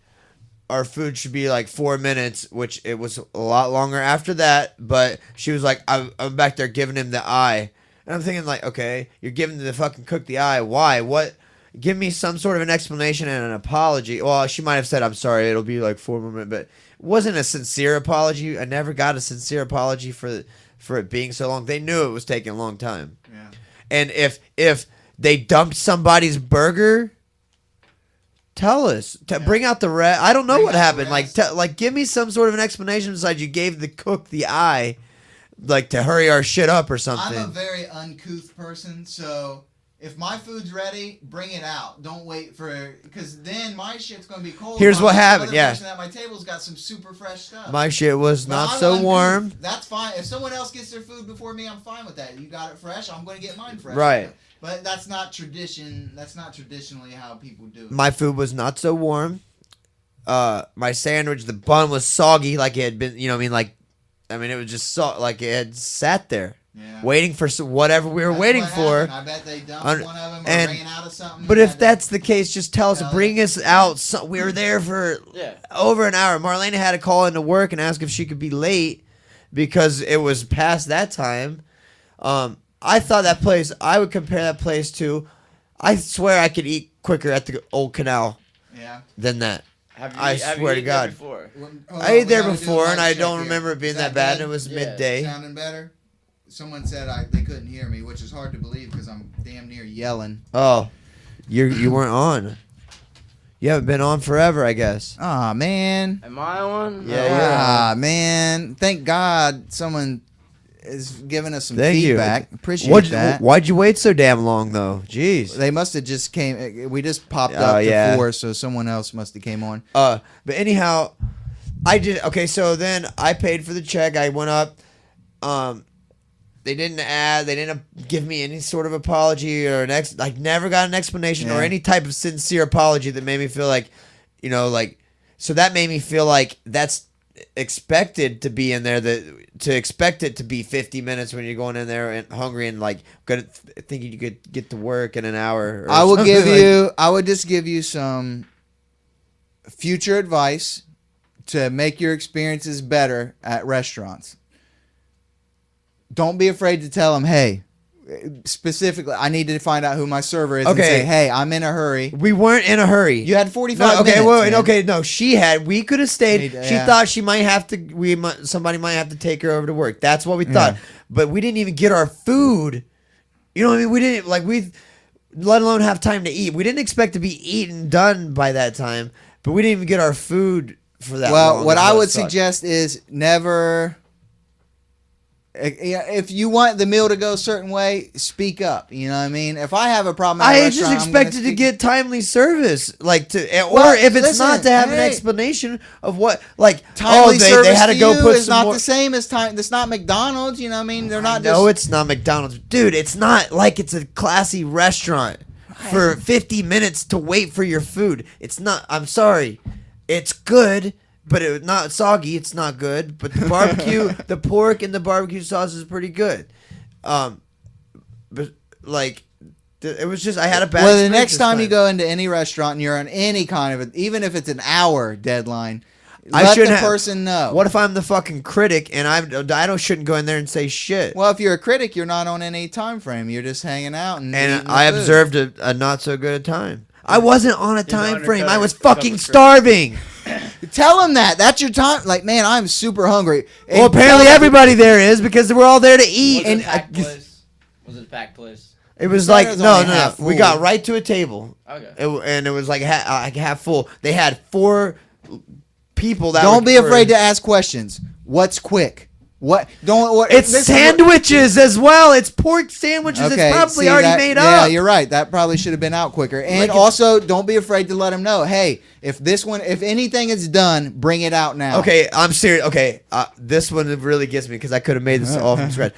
S4: our food should be like 4 minutes, which it was a lot longer after that. But she was like, I'm back there giving him the eye. And I'm thinking like, okay, you're giving the fucking cook the eye. Why? What? Give me some sort of an explanation and an apology. Well, she might have said, I'm sorry, it'll be like 4 more minutes. But it wasn't a sincere apology. I never got a sincere apology for it being so long. They knew it was taking a long time.
S2: Yeah.
S4: And if they dumped somebody's burger, tell us. Bring out the rest. I don't know
S2: Bring
S4: what
S2: out the
S4: happened.
S2: rest.
S4: Like, give me some sort of an explanation besides you gave the cook the eye, like to hurry our shit up or something.
S2: I'm a very uncouth person, so if my food's ready, bring it out. Don't wait because then my shit's gonna be cold.
S4: Here's
S2: while
S4: what
S2: the
S4: happened,
S2: other
S4: yeah.
S2: person at my table's got some super fresh stuff.
S4: My shit was
S2: But
S4: not
S2: I'm
S4: so
S2: uncouth.
S4: warm.
S2: That's fine. If someone else gets their food before me, I'm fine with that. You got it fresh. I'm gonna get mine fresh.
S4: Right.
S2: But that's not tradition. That's not traditionally how people do it.
S4: My food was not so warm. My sandwich, the bun was soggy, like it had been. It was just like it had sat there.
S2: Yeah.
S4: waiting for whatever we were
S2: That's
S4: waiting
S2: what
S4: for.
S2: happened. I bet they dumped
S4: Un-
S2: one of them or
S4: and-
S2: ran out of something.
S4: But
S2: and
S4: if
S2: had to-
S4: that's the case, just tell us,
S2: Tell
S4: bring
S2: us.
S4: us out. So, we were there for
S1: Yeah.
S4: over an hour. Marlena had to call into work and ask if she could be late because it was past that time. I thought that place, I would compare that place to, I swear I could eat quicker at the old canal
S2: Yeah.
S4: than that.
S1: Have you,
S4: I
S1: have
S4: swear
S1: you
S4: to
S1: eaten there
S4: God.
S1: before?
S4: I ate there before and I don't remember it being
S2: Is
S4: that bad and
S2: good?
S4: it was
S1: Yeah.
S4: midday.
S2: Sounding better? Someone said they couldn't hear me, which is hard to believe because I'm damn near yelling.
S4: Oh, you weren't on. You haven't been on forever, I guess.
S2: Aw, man.
S1: Am I on?
S4: Yeah, you're
S2: Ah, man. Thank God someone is giving us some
S4: Thank you.
S2: feedback. Appreciate that.
S4: Why'd you wait so damn long though? Jeez.
S2: They must have just came. We just popped
S4: Oh,
S2: up to
S4: yeah.
S2: 4, so someone else must have came on.
S4: But anyhow, I did okay. So then I paid for the check. I went up. They didn't give me any sort of apology or never got an explanation or
S2: Yeah.
S4: any type of sincere apology that made me feel like, so that made me feel like that's expected to be in there, to expect it to be 50 minutes when you're going in there and hungry and thinking you could get to work in an hour. Or
S2: I will
S4: something
S2: give
S4: like-
S2: you. I would just give you some future advice to make your experiences better at restaurants. Don't be afraid to tell them, hey, specifically, I need to find out who my server is and
S4: Okay.
S2: say, hey, I'm in a hurry.
S4: We weren't in a hurry.
S2: You had 45
S4: okay,
S2: minutes.
S4: well,
S2: man.
S4: okay, no, she had. We could have stayed. She
S2: Yeah.
S4: thought she might have to. Somebody might have to take her over to work. That's what we thought.
S2: Yeah.
S4: But we didn't even get our food. You know what I mean? We didn't let alone have time to eat. We didn't expect to be eaten done by that time. But we didn't even get our food for that.
S2: Well,
S4: long.
S2: what
S4: That's
S2: I would
S4: sucked.
S2: suggest is never. If you want the meal to go a certain way, speak up. You know what I mean? If I have a problem, at a
S4: I just
S2: restaurant, I'm gonna
S4: expected to
S2: speak-
S4: get timely service, or
S2: Well,
S4: if it's
S2: listen,
S4: not to have an
S2: hey.
S4: explanation of what,
S2: timely
S4: they
S2: service
S4: had to
S2: to
S4: go
S2: you
S4: put
S2: is
S4: some
S2: not
S4: more.
S2: the same as time. It's not McDonald's. You know what I mean? They're not
S4: No,
S2: just.
S4: it's not McDonald's, dude. It's not like it's a classy restaurant for 50 minutes to wait for your food. It's not. I'm sorry, it's good, but it's not soggy. It's not good. But the barbecue, the pork and the barbecue sauce is pretty good. But it was just I had a bad.
S2: Well, the
S4: experience
S2: next
S4: this
S2: time you go into any restaurant and you're on any kind of even if it's an hour deadline,
S4: I
S2: let the
S4: shouldn't have-
S2: person know.
S4: What if I'm the fucking critic and shouldn't go in there and say shit?
S2: Well, if you're a critic, you're not on any time frame. You're just hanging out and
S4: And
S2: eating the
S4: I
S2: food.
S4: observed a not so good a time. I wasn't on a
S1: an
S4: time frame. I
S1: undercutter,
S4: was
S1: a couple
S4: fucking
S1: of
S4: starving.
S2: Tell them that. That's your time. Like, man, I'm super hungry.
S4: Well,
S2: And
S4: apparently
S2: tell them-
S4: everybody there is because we're all there to eat.
S1: Was it
S4: And
S1: a packed place? Was it a packed place?
S4: it was
S2: It
S4: like
S2: was
S4: no.
S2: only half
S4: We
S2: full.
S4: got right to a table,
S1: Okay.
S4: and it was like half full. They had 4 people that.
S2: Don't be afraid to ask questions. What's quick? What? Don't. What?
S4: It's
S2: this is-
S4: sandwiches as well. It's pork sandwiches. It's probably
S2: see
S4: already
S2: that-
S4: made
S2: Yeah,
S4: up.
S2: you're right. That probably should have been out quicker. And
S4: Like if-
S2: also, don't be afraid to let them know. Hey, if anything is done, bring it out now.
S4: Okay, I'm serious. Okay, this one really gets me because I could have made this all from scratch.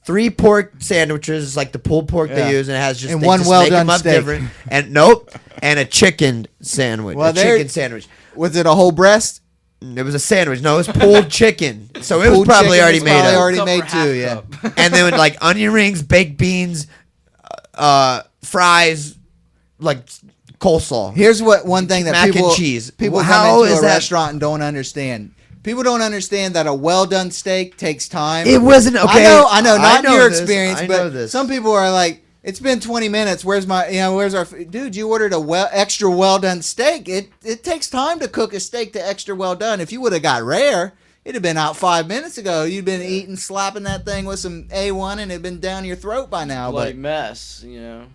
S4: 3 pork sandwiches, like the pulled pork
S2: Yeah.
S4: they use, and it has just
S2: And
S4: they
S2: one
S4: just
S2: well
S4: make 'em
S2: done
S4: up
S2: steak.
S4: different. And nope, and a chicken sandwich.
S2: Well,
S4: a
S2: there-
S4: chicken sandwich.
S2: Was it a whole breast?
S4: It was a sandwich. No, it was pulled chicken. So it was
S2: Pulled
S4: probably
S2: chicken
S4: already
S2: was
S4: made
S2: probably
S4: up.
S2: already
S1: Cup or
S2: made
S1: half
S2: too, yeah.
S1: cup?
S4: And then with like onion rings, baked beans, fries, like coleslaw.
S2: Here's one thing that
S4: Mac and
S2: people
S4: cheese.
S2: people
S4: Well,
S2: come
S4: how
S2: into
S4: is
S2: a
S4: that-
S2: restaurant and don't understand. People don't understand that a well done steak takes time.
S4: It wasn't okay.
S2: I know, not in your
S4: this.
S2: experience,
S4: I know
S2: but
S4: this.
S2: some people are like, it's been 20 minutes. Where's our dude? You ordered a extra well done steak. It takes time to cook a steak to extra well done. If you would have got rare, it'd have been out 5 minutes ago. You'd been eating, slapping that thing with some A1, and it'd been down your throat by now.
S1: Bloody
S2: But
S1: mess, you know.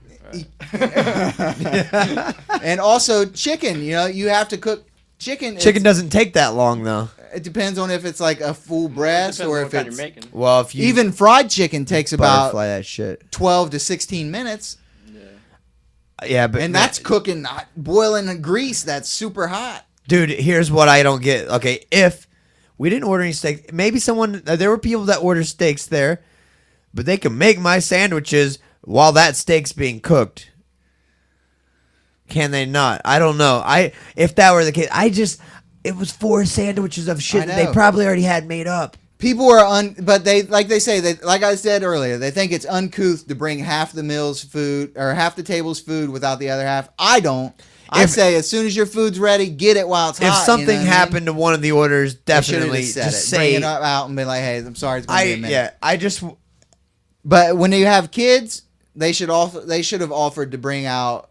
S2: and also chicken. You know, you have to cook chicken.
S4: Chicken doesn't take that long though.
S2: It depends on if it's like a full breast
S1: Depends
S2: or
S1: on
S2: if
S1: what kind
S2: it's
S1: you're making.
S4: Well, if you
S2: even fried chicken takes about
S4: butterfly that shit.
S2: 12 to 16 minutes,
S4: Yeah, but
S2: and that's cooking, not boiling grease that's super hot.
S4: dude. Here's what I don't get. Okay, if we didn't order any steaks, maybe there were people that order steaks there, but they can make my sandwiches while that steak's being cooked. Can they not? I don't know. If that were the case, it was 4 sandwiches of shit
S2: I
S4: that they
S2: know.
S4: probably already had made up.
S2: People are but like I said earlier, they think it's uncouth to bring half the meal's food or half the table's food without the other half. I don't. I say as soon as your food's ready, get it while it's hot.
S4: If something happened to one of the orders, definitely just say
S2: bring it out and be like, "Hey, I'm sorry, it's gonna be a minute." But when you have kids, they should have offered to bring out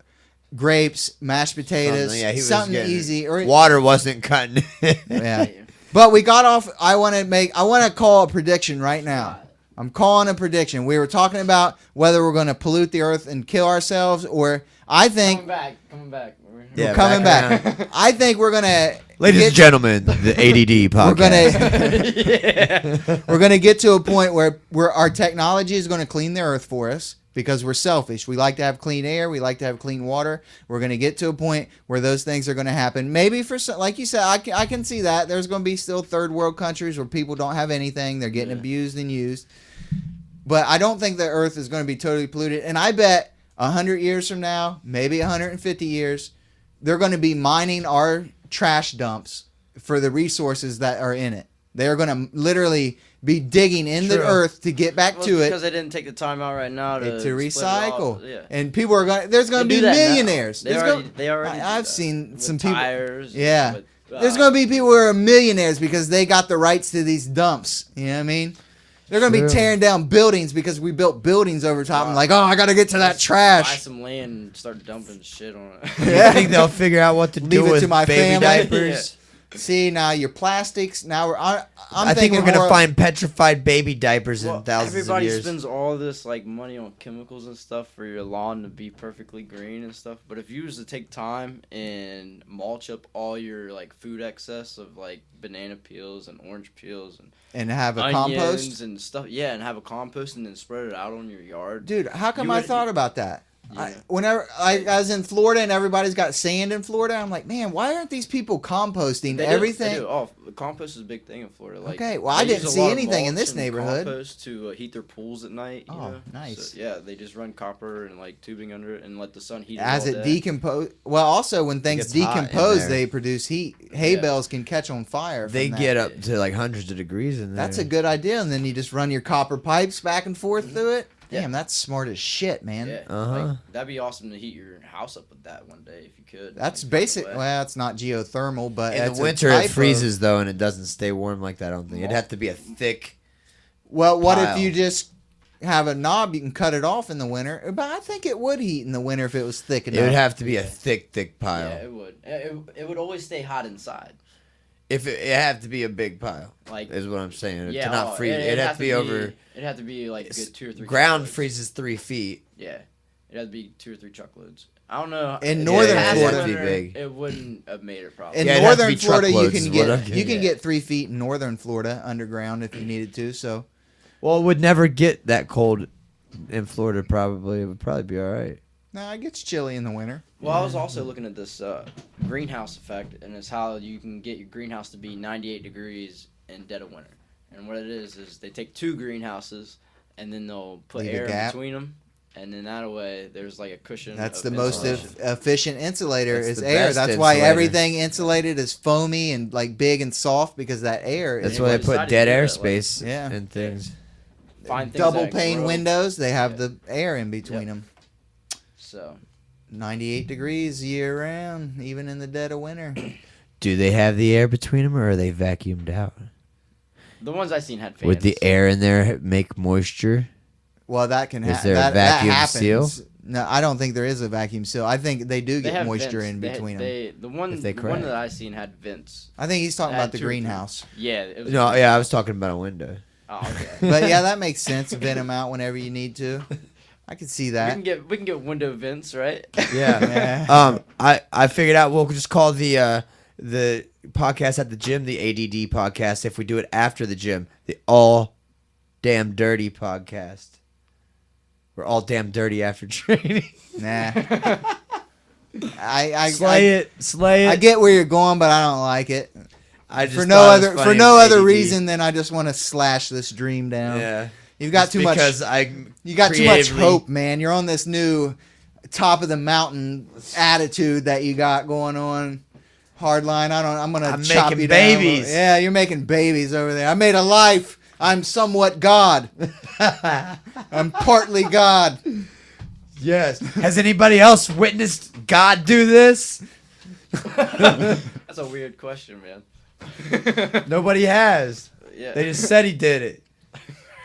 S2: grapes, mashed potatoes, something easy. Or
S4: water wasn't cutting it.
S2: Yeah. But we got off. I want to call a prediction right now. I'm calling a prediction. We were talking about whether we're going to pollute the earth and kill ourselves, or I think
S1: coming back.
S2: We're coming back. I think we're gonna.
S4: Ladies and gentlemen, the ADD podcast.
S2: We're gonna get to a point where our technology is going to clean the earth for us. Because we're selfish. We like to have clean air. We like to have clean water. We're going to get to a point where those things are going to happen. Maybe for some, like you said, I can see that. There's going to be still third world countries where people don't have anything. They're getting abused and used. But I don't think the earth is going to be totally polluted. And I bet 100 years from now, maybe 150 years, they're going to be mining our trash dumps for the resources that are in it. They're going to literally be digging in the earth to get back to it
S1: because they didn't take the time out right now to
S2: recycle.
S1: Yeah.
S2: And people are going. There's going to be millionaires.
S1: They already.
S2: I've seen some people.
S1: Tires.
S2: Yeah. There's going to be people who are millionaires because they got the rights to these dumps. You know what I mean? They're going to be tearing down buildings because we built buildings over top. And like, oh, I got to get to that trash.
S1: Buy some land and start dumping shit on it.
S4: Yeah. I think they'll figure out what to do with baby diapers.
S2: See, now your plastics. Now
S4: I think we're gonna find petrified baby diapers in thousands of years.
S1: Everybody spends all this like money on chemicals and stuff for your lawn to be perfectly green and stuff. But if you was to take time and mulch up all your like food excess of like banana peels and orange peels
S2: and have a compost
S1: and stuff, and have a compost and then spread it out on your yard.
S2: Dude, how come I thought about that? Yeah. Whenever I was in Florida and everybody's got sand in Florida, I'm like, man, why aren't these people composting everything?
S1: They do. Oh, compost is a big thing in Florida. Like,
S2: okay, well, I didn't see anything in this neighborhood.
S1: Compost to heat their pools at night.
S2: Oh, nice.
S1: So, yeah, they just run copper and like tubing under it and let the sun heat it
S2: as
S1: it
S2: decomposes. Well, also when things decompose, they produce heat. Hay bales can catch on fire.
S4: They get up to like hundreds of degrees in there.
S2: That's a good idea, and then you just run your copper pipes back and forth through it. Damn, that's smart as shit, man.
S1: Yeah, like, that'd be awesome to heat your house up with that one day if you could.
S2: That's basic. Well, it's not geothermal, but
S4: in the winter it freezes though, and it doesn't stay warm like that. I don't think it'd have to be a thick.
S2: Well, what if you just have a knob? You can cut it off in the winter, but I think it would heat in the winter if it was thick enough.
S4: It would have to be a thick pile.
S1: Yeah, it would. It would always stay hot inside.
S4: If it had to be a big pile,
S1: like
S4: is what I'm saying.
S1: Yeah,
S4: to not freeze. It'd have to be over.
S1: It'd have to be like good 2 or 3.
S4: Ground
S1: truckloads.
S4: freezes 3 feet.
S1: Yeah, it'd have to be 2 or 3 truckloads. I don't know.
S2: In northern Florida,
S1: it wouldn't have made it probably.
S2: In northern Florida, you can get 3 feet in northern Florida underground if you needed to. So,
S4: well, it would never get that cold in Florida. Probably it would probably be all right.
S2: No, it gets chilly in the winter.
S1: Well, I was also looking at this greenhouse effect, and it's how you can get your greenhouse to be 98 degrees in dead of winter. And what it is they take 2 greenhouses, and then they'll put air in between them, and then that way there's like a cushion.
S2: That's the most efficient insulator is air. That's why everything insulated is foamy and like big and soft because that air.
S4: That's why they put dead airspace and things.
S2: Double pane windows. They have the air in between them.
S1: So,
S2: 98 degrees year round, even in the dead of winter.
S4: Do they have the air between them, or are they vacuumed out?
S1: The ones I seen had fans.
S4: Would the air in there make moisture?
S2: Well, that can happen.
S4: Is there a vacuum seal?
S2: No, I don't think there is a vacuum seal. I think they do get moisture in between them.
S1: The one that I seen had vents.
S2: I think he's talking about the greenhouse.
S1: Yeah.
S4: I was talking about a window.
S1: Oh, okay.
S2: But yeah, that makes sense. Vent them out whenever you need to. I can see that.
S1: We can get window vents, right?
S4: Yeah. I figured out we'll just call the podcast at the gym the ADD podcast. If we do it after the gym, the All Damn Dirty podcast. We're all damn dirty after training.
S2: Nah.
S4: Slay it.
S2: I get where you're going, but I don't like it.
S4: I just
S2: for no other reason than I just want to slash this dream down.
S4: Yeah.
S2: You've got too much. You got too much hope, man. You're on this new top of the mountain attitude that you got going on. Hardline. I'm gonna
S4: I'm
S2: chop
S4: making
S2: you down.
S4: babies.
S2: Yeah, you're making babies over there. I made a life. I'm somewhat God. I'm partly God.
S4: Yes. Has anybody else witnessed God do this?
S1: That's a weird question, man.
S4: Nobody has.
S1: Yeah.
S4: They just said he did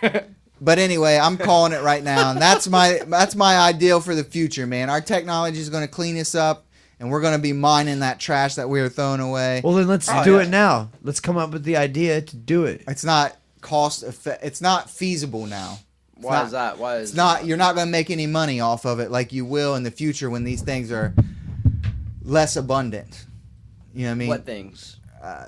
S4: it.
S2: But anyway, I'm calling it right now, and that's my ideal for the future, man. Our technology is going to clean us up, and we're going to be mining that trash that we are throwing away.
S4: Well, then let's
S1: Oh,
S4: do
S1: yeah.
S4: it now. Let's come up with the idea to do it.
S2: It's not it's not feasible now.
S1: Why is that? Why is
S2: It's not. You're not going to make any money off of it like you will in the future when these things are less abundant. You know what I mean?
S1: What things?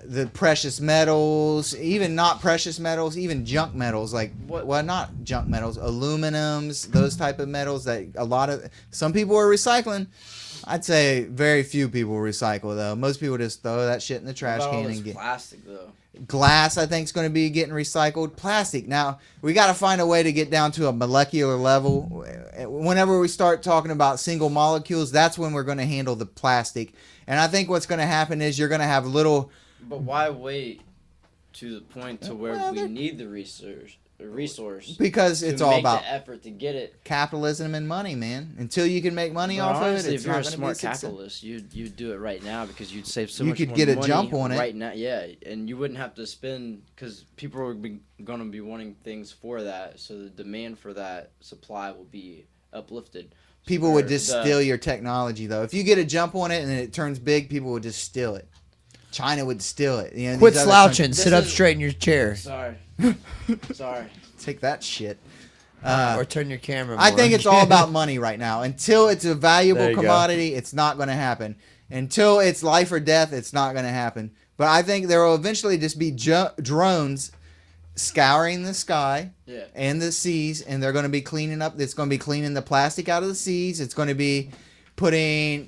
S2: The precious metals, even not precious metals, even junk metals, like
S1: What?
S2: well, not junk metals, aluminums, those type of metals that some people are recycling. I'd say very few people recycle though. Most people just throw that shit in the trash
S1: What about all
S2: can
S1: this
S2: and get.
S1: plastic though.
S2: Glass, I think, is going to be getting recycled. Plastic. Now, we got to find a way to get down to a molecular level. Whenever we start talking about single molecules, that's when we're going to handle the plastic. And I think what's going to happen is you're going to have little...
S1: But why wait to the point to where
S2: Well,
S1: we
S2: they're-
S1: need the resource
S2: Because it's
S1: to
S2: all
S1: make
S2: about
S1: the effort to get it.
S2: capitalism and money, man. Until you can make money
S1: But
S2: off of it,
S1: honestly,
S2: it's
S1: if you're
S2: not
S1: a
S2: going to be
S1: smart
S2: a success.
S1: capitalist, you'd do it right now because you'd save so
S2: You
S1: much
S2: could
S1: more
S2: get a
S1: money
S2: jump on it.
S1: right now. Yeah, and you wouldn't have to spend because people are going to be wanting things for that. So the demand for that supply will be uplifted.
S2: People
S1: Where
S2: would just
S1: the-
S2: steal your technology, though. If you get a jump on it and it turns big, people would just steal it. China would steal it. You know,
S4: Quit
S2: these other
S4: slouching.
S1: This
S4: Sit up
S1: is-
S4: straight in your chair.
S1: Sorry, sorry.
S2: Take that shit.
S4: Or turn your camera
S2: I
S4: more.
S2: think it's all about money right now. Until it's a
S4: There
S2: valuable
S4: you go.
S2: commodity, it's not going to happen. Until it's life or death, it's not going to happen. But I think there will eventually just be drones scouring the sky
S1: Yeah.
S2: and the seas, and they're going to be cleaning up. It's going to be cleaning the plastic out of the seas. It's going to be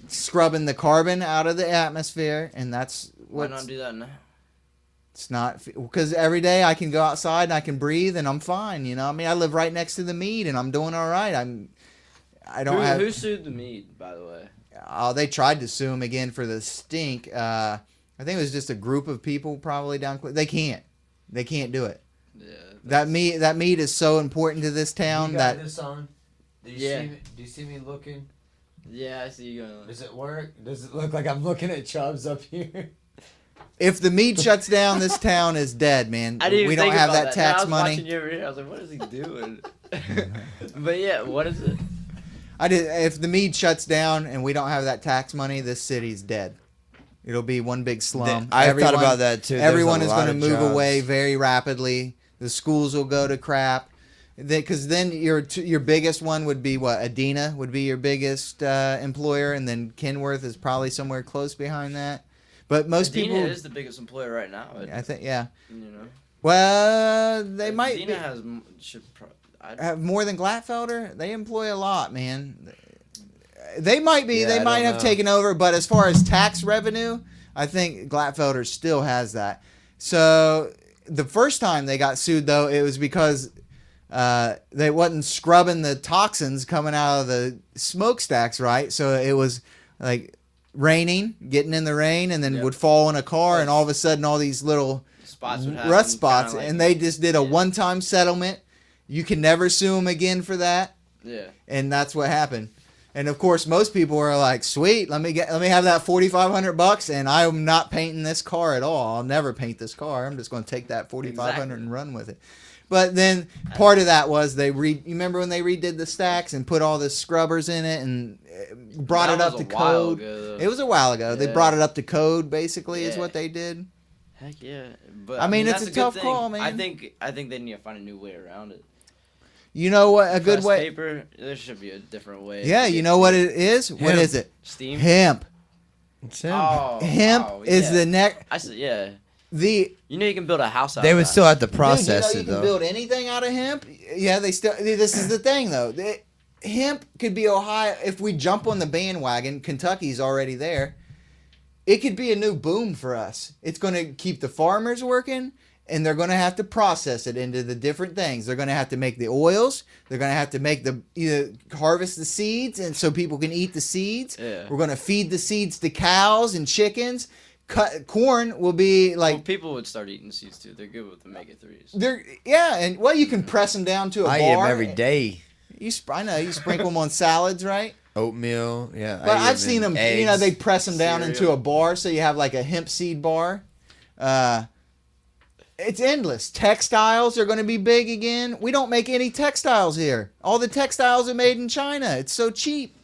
S2: scrubbing the carbon out of the atmosphere, and that's
S1: Why
S2: what
S1: not do that now?
S2: it's not, because every day I can go outside and I can breathe and I'm fine. You know, I mean, I live right next to the mead and I'm doing all right. I don't have.
S1: Who sued the mead, by the way?
S2: They tried to sue him again for the stink. I think it was just a group of people probably down. They can't do it.
S1: Yeah.
S2: That mead is so important to this town
S4: You got
S2: that
S4: this on? Do you
S1: Yeah.
S4: see me? Do you see me looking?
S1: Yeah, I see you going.
S4: Does it work? Does it look like I'm looking at Chubbs up here?
S2: if the mead shuts down, this town is dead, man.
S1: I didn't even
S2: We don't
S1: think
S2: have
S1: about
S2: that
S1: Now, I
S2: tax
S1: was watching
S2: money.
S1: you over here. I was like, what is he doing? But yeah, what is it?
S2: If the mead shuts down and we don't have that tax money, this city's dead. It'll be one big slum.
S4: I've thought about that too.
S2: Everyone
S4: There's
S2: is
S4: a lot
S2: going to
S4: of
S2: move
S4: jobs.
S2: away very rapidly. The schools will go to crap. Because then your biggest one would be what? Adena would be your biggest employer, and then Kenworth is probably somewhere close behind that. But most
S1: Dina
S2: people,
S1: is the biggest employer right now.
S2: I think, yeah.
S1: You know,
S2: Well, they might
S1: Dina has should.
S2: have more than Glatfelder. They employ a lot, man. They might be.
S4: Yeah,
S2: they
S4: I
S2: might
S4: don't
S2: have
S4: know.
S2: taken over, but as far as tax revenue, I think Glatfelder still has that. So the first time they got sued, though, it was because they wasn't scrubbing the toxins coming out of the smokestacks right. So it was like raining, getting in the rain, and then
S1: Yep.
S2: would fall in a car, and all of a sudden, all these little
S1: Spots would happen,
S2: rust spots,
S1: kinda like-
S2: and they just did a
S1: Yeah.
S2: one-time settlement. You can never sue them again for that.
S1: Yeah.
S2: And that's what happened. And of course, most people are like, "Sweet, let me have that $4,500, and I'm not painting this car at all. I'll never paint this car. I'm just going to take that $4,500 and run with it." But then part of that was you remember when they redid the stacks and put all the scrubbers in it and brought
S1: That
S2: it up
S1: was
S2: to
S1: a while
S2: code.
S1: ago, though.
S2: It was a while ago. They
S1: Yeah.
S2: brought it up to code, basically, is
S1: Yeah.
S2: what they did.
S1: Heck yeah. But
S2: I mean, it's
S1: that's
S2: a
S1: good
S2: tough
S1: thing.
S2: call, man.
S1: I think they need to find a new way around it.
S2: You know what? A good
S1: Press
S2: way.
S1: paper. There should be a different way.
S2: Yeah,
S1: to
S2: you
S1: get
S2: know
S1: to
S2: what it is? What
S4: Hemp.
S2: is it?
S1: Steam.
S2: Hemp.
S4: It's him.
S1: Oh,
S2: Hemp
S1: oh,
S2: is
S1: yeah.
S2: the neck.
S1: I said, yeah.
S2: The
S1: You know you can build a house out
S4: They
S1: of
S4: would
S1: that.
S4: still have to
S2: Dude,
S4: process
S2: you
S4: it
S2: can
S4: though.
S2: build anything out of hemp. Yeah, they still. This is the thing though. Hemp could be Ohio. If we jump on the bandwagon, Kentucky's already there. It could be a new boom for us. It's going to keep the farmers working, and they're going to have to process it into the different things. They're going to have to make the oils. They're going to have to make harvest the seeds, and so people can eat the seeds.
S1: Yeah.
S2: We're going to feed the seeds to cows and chickens. corn will be
S1: Well,
S2: like
S1: people would start eating seeds too. They're good with omega-3s.
S2: and you can press them down to a
S4: I
S2: bar.
S4: eat them every day.
S2: I know you sprinkle them on salads, right?
S4: Oatmeal, yeah.
S2: But I've seen them.
S4: Eggs.
S2: They press them down into
S1: cereal.
S2: a bar, so you have like a hemp seed bar. It's endless. Textiles are going to be big again. We don't make any textiles here. All the textiles are made in China. It's so cheap.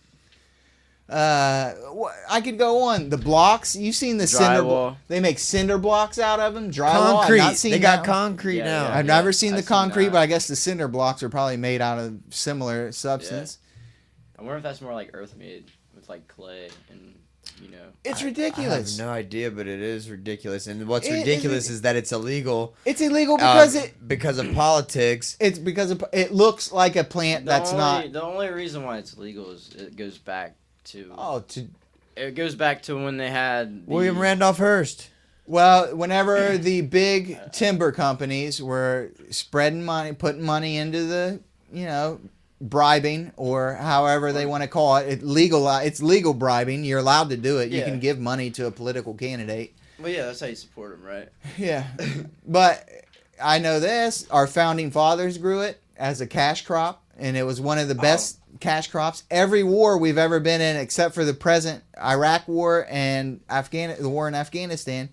S2: I could go on. The blocks. You've seen the cinder.
S1: Drywall.
S2: They make cinder blocks out of them. Drywall.
S4: Concrete.
S2: I've not seen
S4: They got
S2: that.
S4: concrete
S1: Yeah,
S4: now.
S1: yeah.
S2: I've never seen the
S1: I've seen
S2: concrete,
S1: that.
S2: but I guess the cinder blocks are probably made out of similar substance.
S1: I wonder if that's more like earth made with like clay and
S2: It's
S4: I
S2: ridiculous.
S4: have no idea, but it is ridiculous. And what's
S2: It is
S4: ridiculous is that it's illegal
S2: It's illegal because
S4: because of politics.
S2: it's because it looks like a plant that's not.
S1: The only reason why it's illegal is it goes back to
S2: To
S1: it goes back to when they had
S4: William Randolph Hearst.
S2: Well, whenever the big timber companies were spreading money, putting money into the, bribing or however they want to call it, it's legal bribing. You're allowed to do it. You
S1: Yeah.
S2: can give money to a political candidate.
S1: Well, yeah, that's how you support them, right?
S2: Yeah. But I know this, our founding fathers grew it as a cash crop, and it was one of the best cash crops. Every war we've ever been in, except for the present Iraq war and the war in Afghanistan,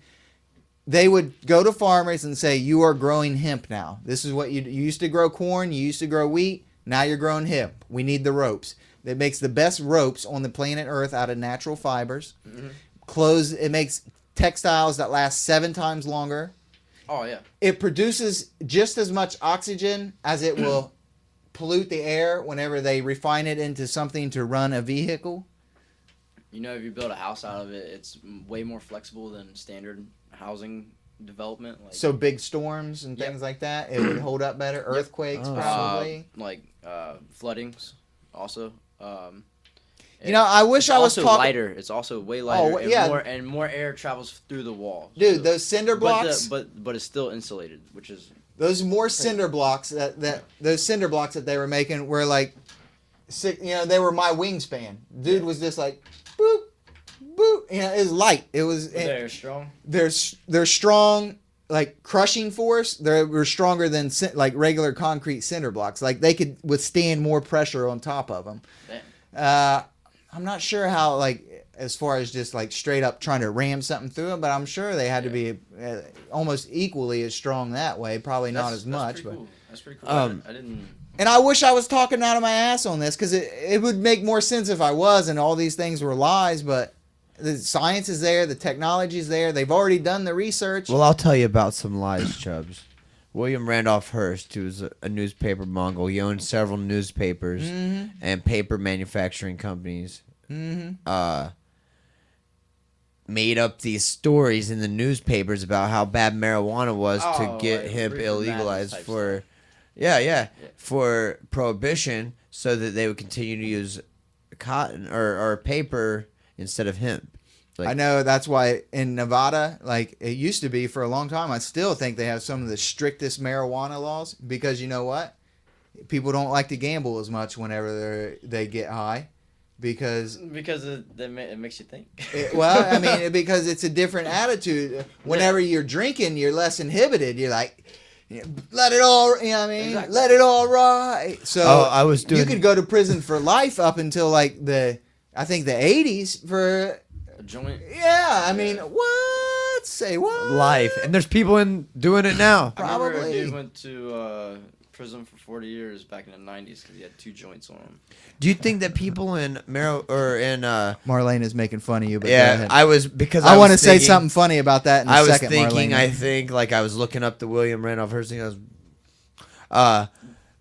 S2: they would go to farmers and say, you are growing hemp now. This is what you used to grow corn, you used to grow wheat, now you're growing hemp. We need the ropes. It makes the best ropes on the planet Earth out of natural fibers.
S1: Mm-hmm.
S2: It makes textiles that last 7 times longer.
S1: Oh yeah.
S2: It produces just as much oxygen as it will pollute the air whenever they refine it into something to run a vehicle.
S1: If you build a house out of it, it's way more flexible than standard housing development. Like
S2: So big storms and
S1: Yep.
S2: things like that, it would hold up better. Earthquakes,
S4: Oh.
S2: probably.
S1: floodings also.
S2: I wish
S1: It's
S2: I was
S1: also
S2: talking.
S1: lighter. It's also way lighter.
S2: yeah.
S1: and more air travels through the wall.
S2: Dude,
S1: So-
S2: those cinder blocks,
S1: but it's still insulated, which is
S2: those more cinder blocks those cinder blocks that they were making were like, they were my wingspan. Dude was just like, boop, boop. It was light. It was.
S1: they're strong.
S2: They're strong, like crushing force. They were stronger than like regular concrete cinder blocks. Like they could withstand more pressure on top of them.
S1: Damn.
S2: I'm not sure how, like, as far as just like straight up trying to ram something through them, but I'm sure they had to be almost equally as strong that way. Probably not as much, but.
S1: Cool. That's pretty cool. I didn't.
S2: And I wish I was talking out of my ass on this because it would make more sense if I was and all these things were lies, but the science is there, the technology is there, they've already done the research.
S4: Well, I'll tell you about some lies, Chubbs. William Randolph Hearst, who was a newspaper mogul, he owned several newspapers and paper manufacturing companies. Made up these stories in the newspapers about how bad marijuana was to
S1: Oh,
S4: get
S1: like
S4: hemp
S1: reefer madness
S4: illegalized
S1: type
S4: for,
S1: stuff.
S4: for prohibition, so that they would continue to use cotton or paper instead of hemp.
S2: I know that's why in Nevada, like it used to be for a long time, I still think they have some of the strictest marijuana laws because you know what? People don't like to gamble as much whenever they get high because
S1: it makes you think.
S2: because it's a different attitude. Whenever you're drinking, you're less inhibited. You're like, let it all, you know what I mean?
S1: Exactly.
S2: Let it all ride. So
S4: I was doing.
S2: you could go to prison for life up until like the 80s for.
S1: A joint.
S2: Yeah, I mean, what? Say what?
S4: life, and there's people doing it now.
S1: I remember a
S2: Probably.
S1: dude went to prison for 40 years back in the 90s because he had 2 joints on him.
S4: Do you think that people in
S2: Marlene is making fun of you, but go
S4: yeah,
S2: ahead.
S4: I
S2: want to say something funny about that in a
S4: I was
S2: second,
S4: thinking,
S2: Marlene.
S4: I think, like I was looking up the William Randolph Hearst thing.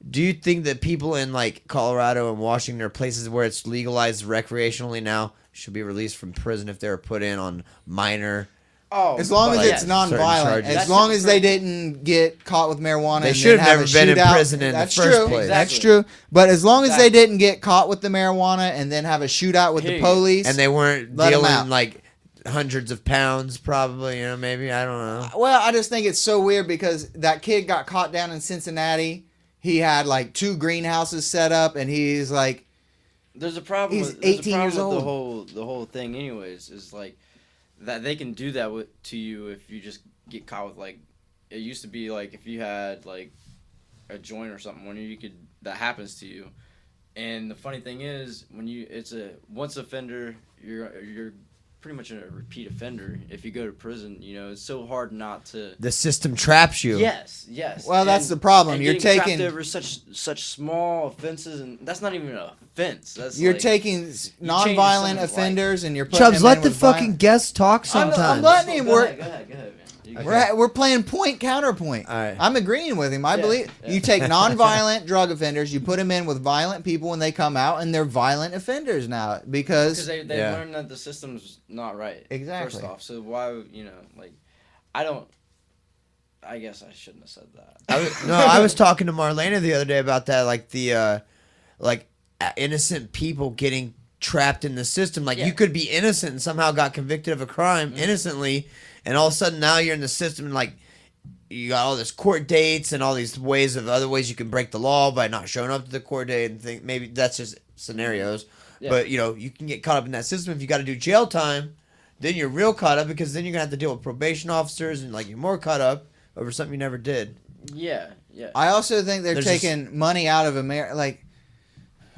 S4: Do you think that people in like Colorado and Washington or places where it's legalized recreationally now should be released from prison if they were put in on minor?
S1: Oh,
S2: As long as
S1: but
S2: it's
S1: yeah,
S2: nonviolent,
S4: charges.
S2: as
S1: That's
S2: long
S1: the
S2: as they
S1: pr-
S2: didn't get caught with marijuana,
S4: They
S2: and
S4: should have
S2: then
S4: never
S2: a
S4: been in
S2: shootout,
S4: prison in the
S2: that's
S4: first
S2: true.
S4: place.
S2: That's
S1: Exactly.
S2: true. But as long as they
S1: Exactly.
S2: didn't get caught with the marijuana and then have a shootout with the
S1: Hey,
S2: police,
S4: And they weren't
S2: Let 'em out.
S4: dealing like hundreds of pounds, probably. Maybe, I don't know.
S2: well, I just think it's so weird because that kid got caught down in Cincinnati. He had like 2 greenhouses set up, and he's like,
S1: There's a problem.
S2: He's
S1: There's
S2: 18
S1: a problem
S2: years
S1: with
S2: old.
S1: the whole thing. Anyways, is like that they can do that to you if you just get caught with like. It used to be like if you had like a joint or something when you could that happens to you, and the funny thing is when it's a once offender you're pretty much a repeat offender. If you go to prison, it's so hard not to.
S4: The system traps you.
S1: Yes.
S2: Well, that's the problem.
S1: And
S2: You're
S1: getting
S2: taking
S1: trapped over such small offenses, and that's not even an offense. That's
S2: you're
S1: like,
S2: taking nonviolent
S1: someone's
S2: offenders, and you're putting
S4: Chubbs,
S2: them
S4: let
S2: in
S4: the
S2: with
S4: fucking
S2: violent-
S4: guests talk
S2: I'm
S4: sometimes.
S2: letting him
S1: Go
S2: work.
S1: ahead, man.
S2: We're playing point counterpoint.
S4: All right.
S2: I'm agreeing with him. I
S1: Yeah,
S2: believe
S1: yeah.
S2: you take nonviolent drug offenders, you put them in with violent people when they come out, and they're violent offenders now
S1: Because
S2: because
S1: they
S4: Yeah.
S1: learn that the system's not right.
S2: Exactly.
S1: First off, so why like I don't. I guess I shouldn't have said that.
S4: I was talking to Marlena the other day about that, like the innocent people getting trapped in the system. Like
S1: Yeah.
S4: you could be innocent and somehow got convicted of a crime innocently, and all of a sudden now you're in the system and like you got all this court dates and all these other ways you can break the law by not showing up to the court date and think maybe that's just scenarios.
S1: Yeah.
S4: But you can get caught up in that system if you got to do jail time. Then you're real caught up because then you're gonna have to deal with probation officers and like you're more caught up over something you never did.
S1: Yeah.
S2: I also think they're
S4: There's
S2: taking money out of America. Like,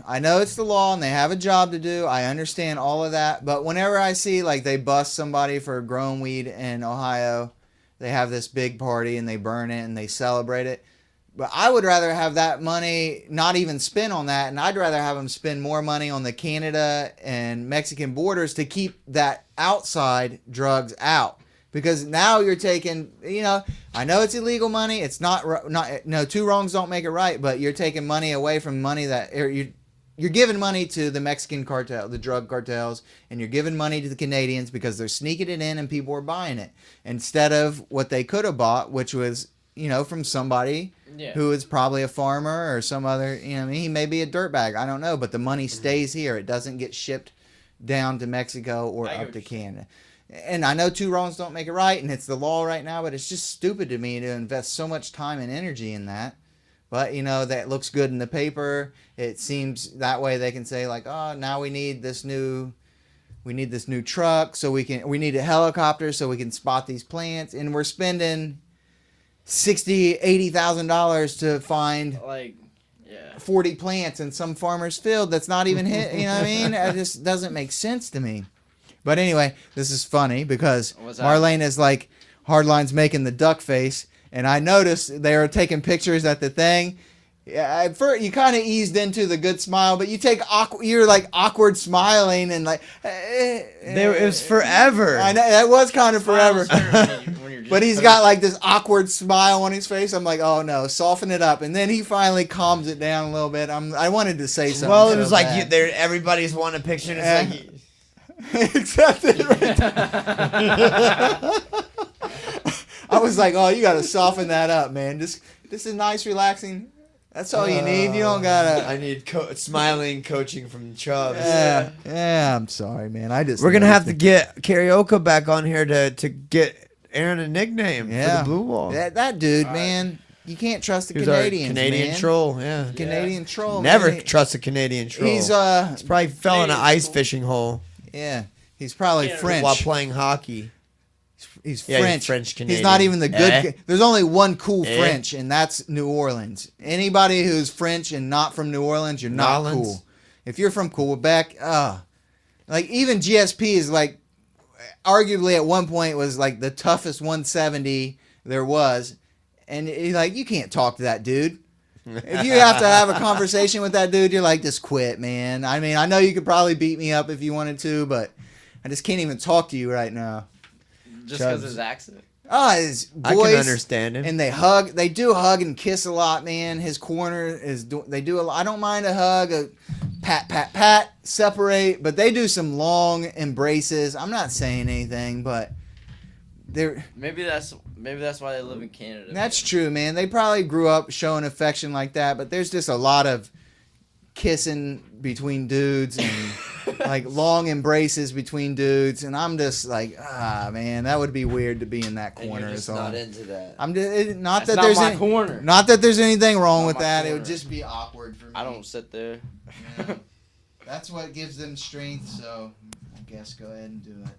S2: I know it's the law and they have a job to do. I understand all of that. But whenever I see, like, they bust somebody for growing weed in Ohio, they have this big party and they burn it and they celebrate it. But I would rather have that money not even spent on that. And I'd rather have them spend more money on the Canada and Mexican borders to keep that outside drugs out. Because now you're taking, I know it's illegal money. It's not two wrongs don't make it right. But you're taking money away from money that you're giving money to the Mexican cartel, the drug cartels, and you're giving money to the Canadians because they're sneaking it in and people are buying it instead of what they could have bought, which was, from somebody who is probably a farmer or some other, he may be a dirtbag. I don't know, but the money stays here. It doesn't get shipped down to Mexico or up to Canada. And I know two wrongs don't make it right, and it's the law right now, but it's just stupid to me to invest so much time and energy in that. But, that looks good in the paper. It seems that way they can say, like, oh, now we need this new truck we need a helicopter so we can spot these plants. And we're spending $80,000 to find 40 plants in some farmer's field that's not even hit. You know what I mean? It just doesn't make sense to me. But anyway, this is funny because Marlene is like, Hardline's making the duck face. And I noticed they were taking pictures at the thing. Yeah, you kind of eased into the good smile, but you're like awkward smiling and like.
S4: It was forever.
S2: I know that was kind of forever. But he's got like this awkward smile on his face. I'm like, oh no, soften it up. And then he finally calms it down a little bit. I wanted to say something.
S4: Well, it was like everybody's wanting a picture. And it's like.
S2: Except I was like, oh, you got to soften that up, man. This is nice, relaxing. That's all you need. You don't gotta.
S4: I need smiling coaching from Chubbs.
S2: Yeah. I'm sorry, man.
S4: We're gonna have to get Karaoke back on here to get Aaron a nickname for the Blue Wall.
S2: That dude, man. You can't trust the
S4: He's
S2: Canadians,
S4: Canadian
S2: man.
S4: troll, yeah.
S2: Canadian troll.
S4: Never
S2: man.
S4: trust a Canadian troll.
S2: He's
S4: probably fell in an ice fishing hole.
S2: Yeah, he's probably French
S4: while playing hockey.
S2: He's
S4: Yeah,
S2: French.
S4: he's French Canadian.
S2: He's not even the good.
S4: Eh?
S2: There's only one cool
S4: Eh?
S2: French, and that's New Orleans. Anybody who's French and not from New Orleans, you're not
S4: Nolans.
S2: cool. If you're from Quebec, like even GSP is like, arguably at one point was like the toughest 170 there was, and you can't talk to that dude. If you have to have a conversation with that dude, you're like, just quit, man. I mean, I know you could probably beat me up if you wanted to, but I just can't even talk to you right now.
S1: Just because of his accent.
S2: His voice.
S4: I can understand him.
S2: And they do hug and kiss a lot, man. His corner they do a lot. I don't mind a hug, a pat, separate, but they do some long embraces. I'm not saying anything, but they're.
S1: Maybe that's why they live in Canada.
S2: That's true, man. They probably grew up showing affection like that, but there's just a lot of kissing between dudes and like long embraces between dudes, and I'm just like, man, that would be weird to be in that corner.
S3: And you're just not into that.
S2: I'm just not
S1: That's
S2: that there's
S1: not my corner.
S2: not that there's anything wrong
S1: Not
S2: with
S1: my
S2: that. It
S1: corner.
S2: would just be awkward for me.
S1: I don't sit there.
S2: Yeah. That's what gives them strength. So I guess go ahead and do it.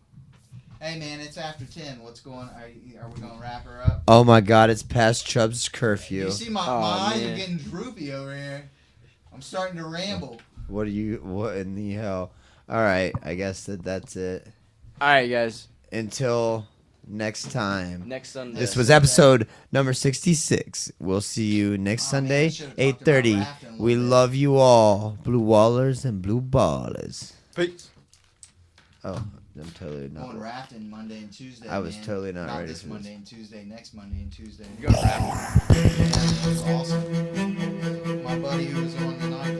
S2: Hey man, it's after 10. What's going? Are we gonna wrap her up?
S4: Oh my God, it's past Chubb's curfew.
S2: You see my
S1: Oh,
S2: eyes
S1: man.
S2: are getting droopy over here. I'm starting to ramble.
S4: What in the hell? All right, I guess that's it.
S1: All right, guys.
S4: Until next time.
S1: Next Sunday.
S4: This was episode number 66. We'll see you next
S2: Oh, man, I
S4: Sunday,
S2: should've talked about
S4: 8:30.
S2: rafting a little
S4: We
S2: bit.
S4: love you all, blue wallers and blue ballers.
S1: Peace.
S4: Oh, I'm totally
S2: Going
S4: not.
S2: rafting Monday and Tuesday.
S4: I was
S2: man.
S4: totally not ready
S2: this
S4: for this.
S2: Monday and Tuesday. Next Monday and Tuesday.
S1: You got rafting.
S2: Yeah, it was awesome. My buddy who was on the night